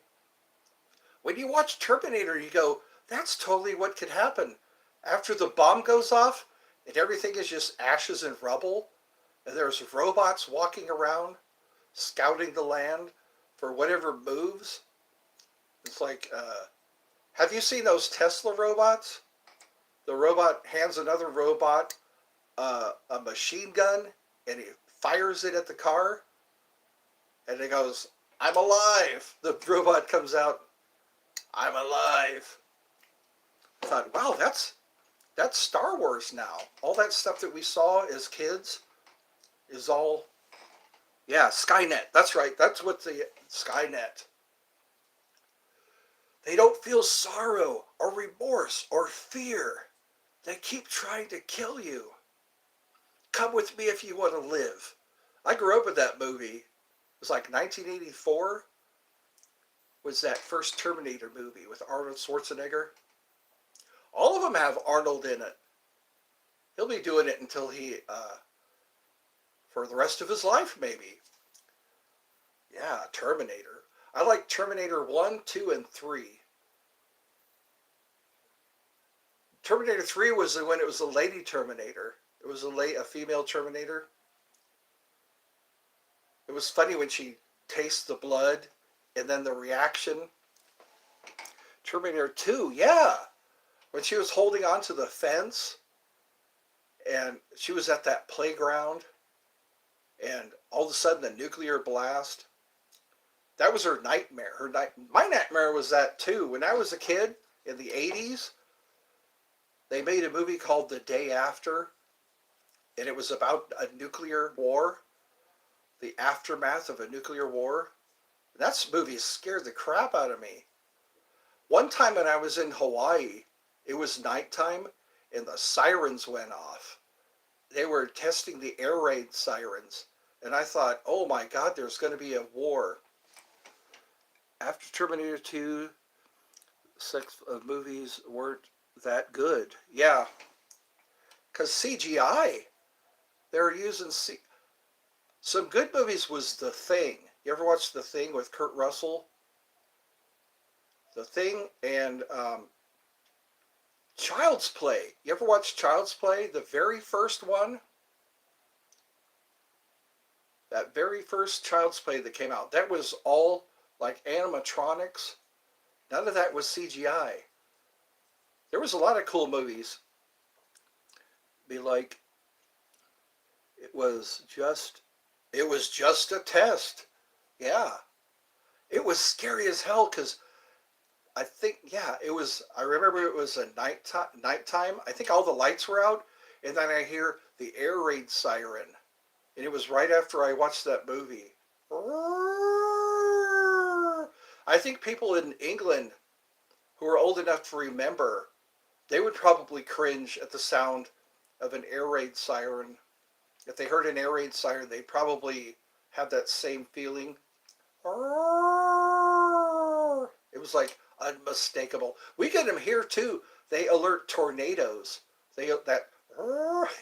When you watch Terminator, you go, that's totally what could happen. After the bomb goes off and everything is just ashes and rubble, and there's robots walking around scouting the land for whatever moves. It's like, have you seen those Tesla robots? The robot hands another robot a machine gun and he fires it at the car and it goes, "I'm alive." The robot comes out, "I'm alive." I thought, wow, that's Star Wars now. All that stuff that we saw as kids is all, yeah, Skynet. That's right. That's what the Skynet. They don't feel sorrow or remorse or fear. They keep trying to kill you. Come with me if you want to live. I grew up with that movie. It was like 1984 was that first Terminator movie with Arnold Schwarzenegger. All of them have Arnold in it. He'll be doing it until for the rest of his life, maybe. Yeah, Terminator. I like Terminator 1, 2, and 3. Terminator 3 was when it was a lady Terminator. It was a female Terminator. It was funny when she tastes the blood and then the reaction. Terminator 2, yeah. When she was holding on to the fence and she was at that playground and all of a sudden the nuclear blast. That was her nightmare. My nightmare was that too. When I was a kid in the 80s, they made a movie called The Day After, and it was about a nuclear war, the aftermath of a nuclear war. That movie scared the crap out of me. One time when I was in Hawaii, it was nighttime and the sirens went off. They were testing the air raid sirens. And I thought, oh my God, there's going to be a war. After Terminator 2, six movies weren't that good. Yeah, because CGI, they were using some good movies was The Thing. You ever watch The Thing with Kurt Russell? The Thing and Child's Play. You ever watch Child's Play? The very first one? That very first Child's Play that came out. That was all like animatronics. None of that was CGI. There was a lot of cool movies. Be like, it was just a test. Yeah. It was scary as hell because I think, yeah, it was, I remember it was a nighttime. I think all the lights were out. And then I hear the air raid siren. And it was right after I watched that movie. I think people in England who are old enough to remember, they would probably cringe at the sound of an air raid siren. If they heard an air raid siren, they'd probably have that same feeling. It was like unmistakable. We get them here too. They alert tornadoes.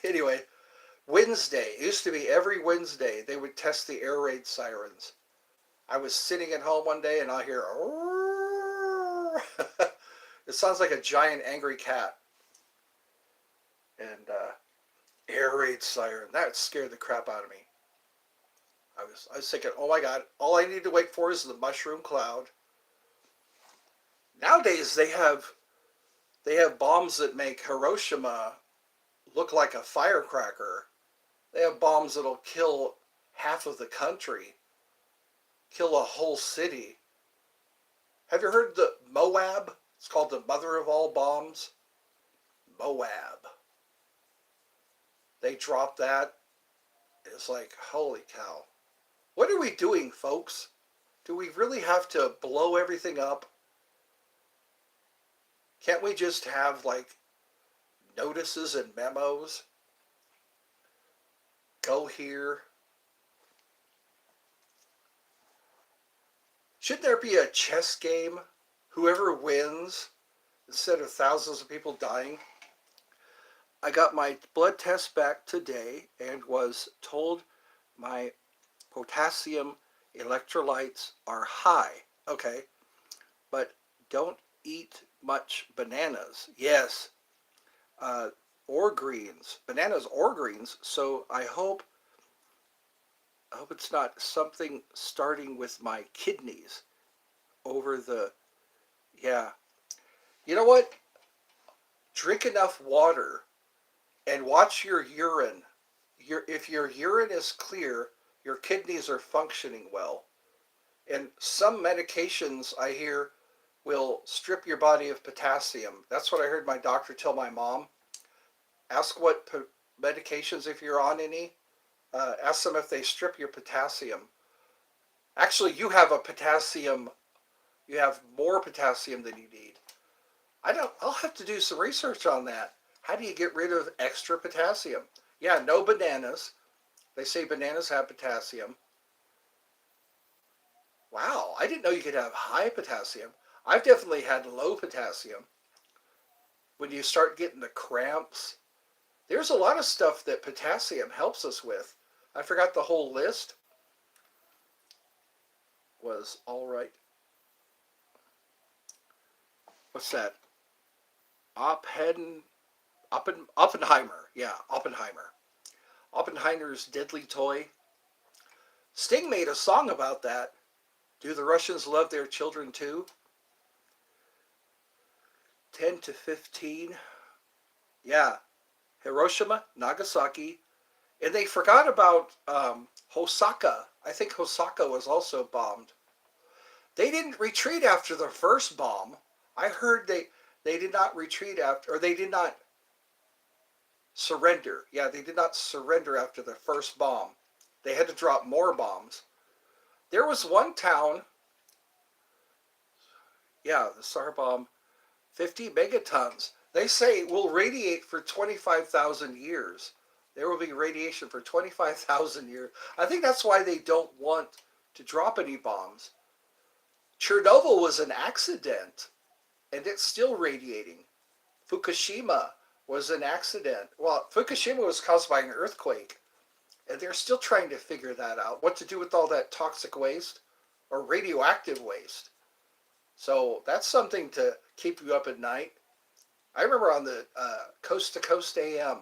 Anyway. Wednesday, it used to be every Wednesday, they would test the air raid sirens. I was sitting at home one day and I hear, it sounds like a giant angry cat. And air raid siren, that scared the crap out of me. I was thinking, oh my God, all I need to wait for is the mushroom cloud. Nowadays they have bombs that make Hiroshima look like a firecracker. They have bombs that'll kill half of the country, kill a whole city. Have you heard the Moab? It's called the mother of all bombs. Moab. They dropped that. It's like, holy cow. What are we doing, folks? Do we really have to blow everything up? Can't we just have like notices and memos? Go here. Should there be a chess game? Whoever wins, instead of thousands of people dying? I got my blood test back today and was told my potassium electrolytes are high. Okay, but don't eat much bananas. Yes, or greens, bananas or greens. So I hope it's not something starting with my kidneys over the, yeah. You know what? Drink enough water and watch your urine. If your urine is clear, your kidneys are functioning well. And some medications I hear will strip your body of potassium. That's what I heard my doctor tell my mom. Ask what medications, if you're on any, ask them if they strip your potassium. Actually, you have more potassium than you need. I'll have to do some research on that. How do you get rid of extra potassium? Yeah, no bananas. They say bananas have potassium. Wow, I didn't know you could have high potassium. I've definitely had low potassium. When you start getting the cramps, there's a lot of stuff that potassium helps us with. I forgot the whole list. Was all right. What's that? Oppenheimer. Yeah, Oppenheimer. Oppenheimer's Deadly Toy. Sting made a song about that. Do the Russians love their children too? 10 to 15. Yeah. Hiroshima, Nagasaki. And they forgot about Osaka. I think Osaka was also bombed. They didn't retreat after the first bomb. I heard they did not retreat after, or they did not surrender. Yeah, they did not surrender after the first bomb. They had to drop more bombs. There was one town Yeah, the SAR bomb, 50 megatons. They say it will radiate for 25,000 years. There will be radiation for 25,000 years. I think that's why they don't want to drop any bombs. Chernobyl was an accident, and it's still radiating. Fukushima was an accident. Well, Fukushima was caused by an earthquake, and they're still trying to figure that out. What to do with all that toxic waste or radioactive waste. So that's something to keep you up at night. I remember on the Coast to Coast AM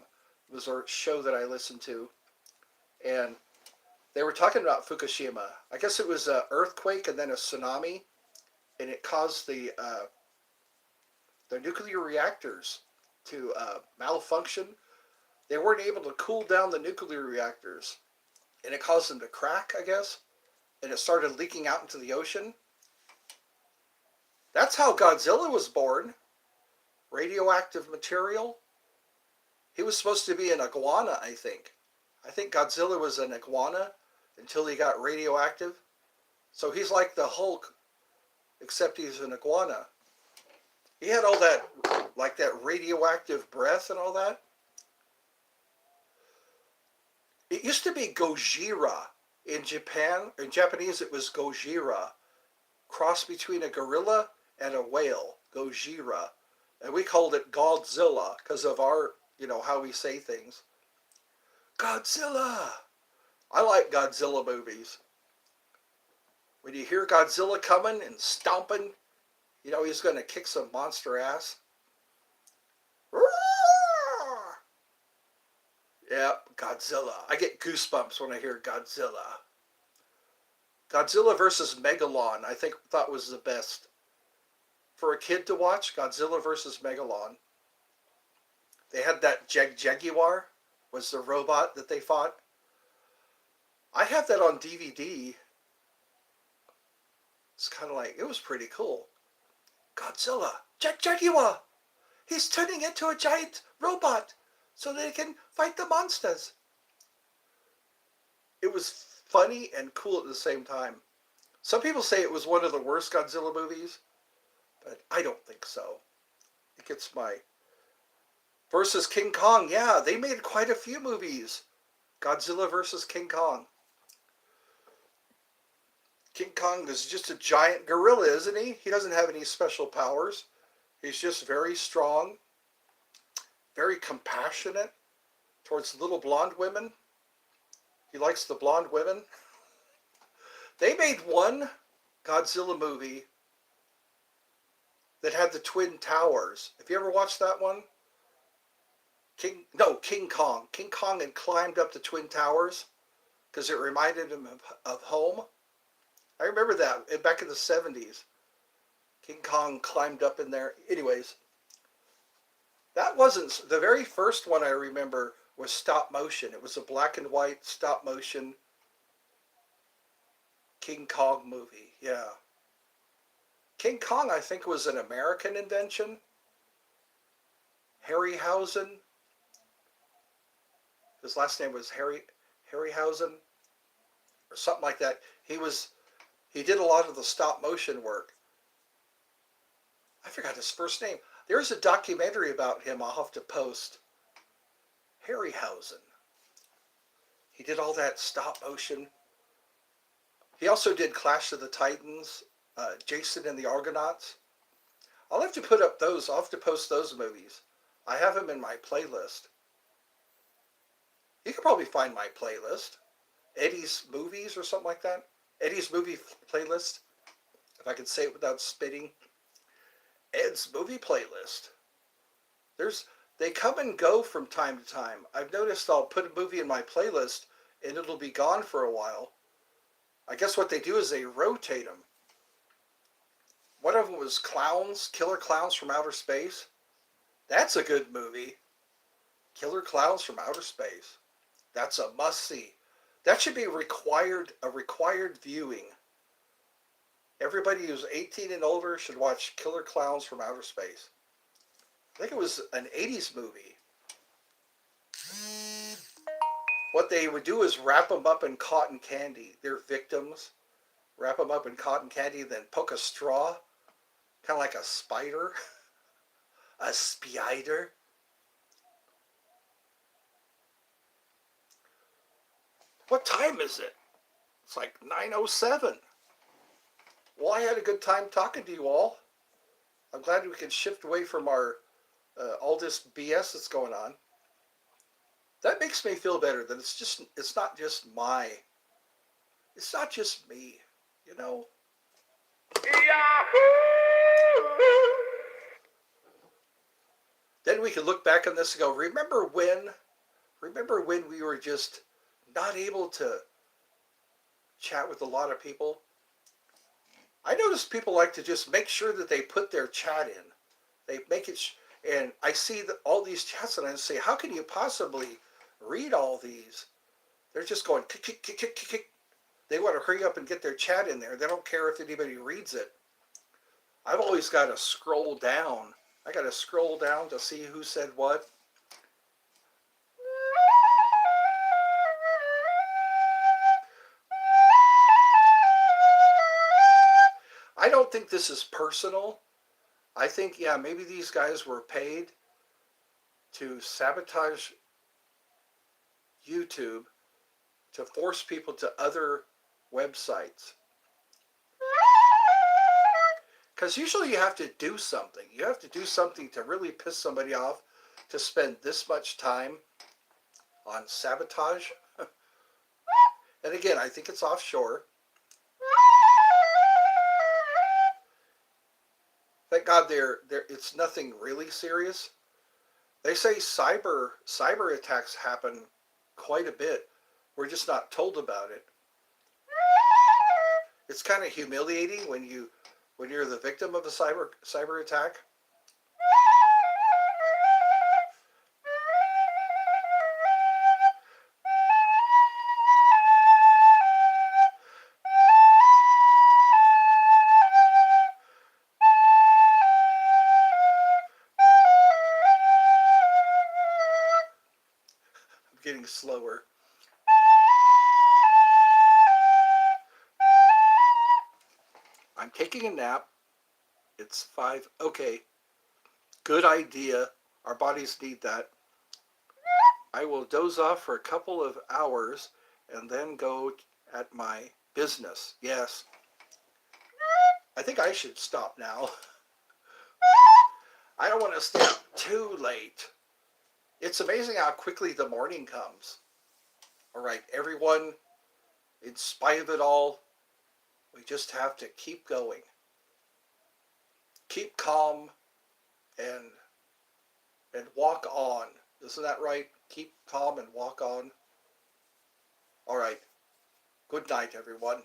was a show that I listened to, and they were talking about Fukushima. I guess it was an earthquake and then a tsunami, and it caused the nuclear reactors to malfunction. They weren't able to cool down the nuclear reactors, and it caused them to crack, I guess, and it started leaking out into the ocean. That's how Godzilla was born. Radioactive material. He was supposed to be an iguana, I think. I think Godzilla was an iguana until he got radioactive. So he's like the Hulk, except he's an iguana. He had all that, like that radioactive breath and all that. It used to be Gojira in Japan. In Japanese, it was Gojira, cross between a gorilla and a whale. Gojira, and we called it Godzilla because of our, how we say things. Godzilla. I like Godzilla movies. When you hear Godzilla coming and stomping, he's going to kick some monster ass. Yeah, Godzilla. I get goosebumps when I hear Godzilla. Godzilla versus Megalon, I thought was the best. For a kid to watch, Godzilla versus Megalon. They had that Jaguar, was the robot that they fought. I have that on DVD. It's kind of like, it was pretty cool. Godzilla, Jaguar, he's turning into a giant robot so they can fight the monsters. It was funny and cool at the same time. Some people say it was one of the worst Godzilla movies, but I don't think so. It gets my... Versus King Kong, yeah, they made quite a few movies. Godzilla versus King Kong. King Kong is just a giant gorilla, isn't he? He doesn't have any special powers. He's just very strong, very compassionate towards little blonde women. He likes the blonde women. They made one Godzilla movie that had the Twin Towers. Have you ever watched that one? King Kong. King Kong had climbed up the Twin Towers because it reminded him of home. I remember that back in the 70s. King Kong climbed up in there. Anyways, that wasn't... The very first one I remember was stop motion. It was a black and white stop motion King Kong movie. Yeah. King Kong, I think, was an American invention. Harryhausen. His last name was Harryhausen or something like that. He did a lot of the stop motion work. I forgot his first name. There's a documentary about him I'll have to post. Harryhausen. He did all that stop motion. He also did Clash of the Titans, Jason and the Argonauts. I'll have to put up those. I'll have to post those movies. I have them in my playlist. You can probably find my playlist. Eddie's Movies or something like that. Eddie's Movie Playlist. If I can say it without spitting. Ed's Movie Playlist. They come and go from time to time. I've noticed I'll put a movie in my playlist and it'll be gone for a while. I guess what they do is they rotate them. One of them was Clowns, Killer Clowns from Outer Space. That's a good movie. Killer Clowns from Outer Space. That's a must-see. That should be a required viewing. Everybody who's 18 and older should watch Killer Clowns from Outer Space. I think it was an 80s movie. What they would do is wrap them up in cotton candy. They're victims. Wrap them up in cotton candy, then poke a straw kind of like a spider. A spider. What time is it? It's like 9:07. Well, I had a good time talking to you all. I'm glad we can shift away from our all this BS that's going on. That makes me feel better that it's not just me, you know. Yahoo! Then we can look back on this and go, remember when we were just not able to chat with a lot of people? I notice people like to just make sure that they put their chat in. They make it, and I see all these chats, and I say, how can you possibly read all these? They're just going kick, kick, kick, kick, kick. They want to hurry up and get their chat in there. They don't care if anybody reads it. I've always got to scroll down. I got to scroll down to see who said what. I don't think this is personal. I think, yeah, maybe these guys were paid to sabotage YouTube to force people to other websites. Because usually you have to do something. You have to do something to really piss somebody off to spend this much time on sabotage. And again, I think it's offshore. Thank God it's nothing really serious. They say cyber attacks happen quite a bit. We're just not told about it. It's kind of humiliating when you're the victim of a cyber attack. I'm getting slower. I'm taking a nap. It's 5. Okay. Good idea. Our bodies need that. I will doze off for a couple of hours and then go at my business. Yes. I think I should stop now. I don't want to stay up too late. It's amazing how quickly the morning comes. All right, everyone, in spite of it all, we just have to keep going. Keep calm and walk on. Isn't that right? Keep calm and walk on. All right. Good night, everyone.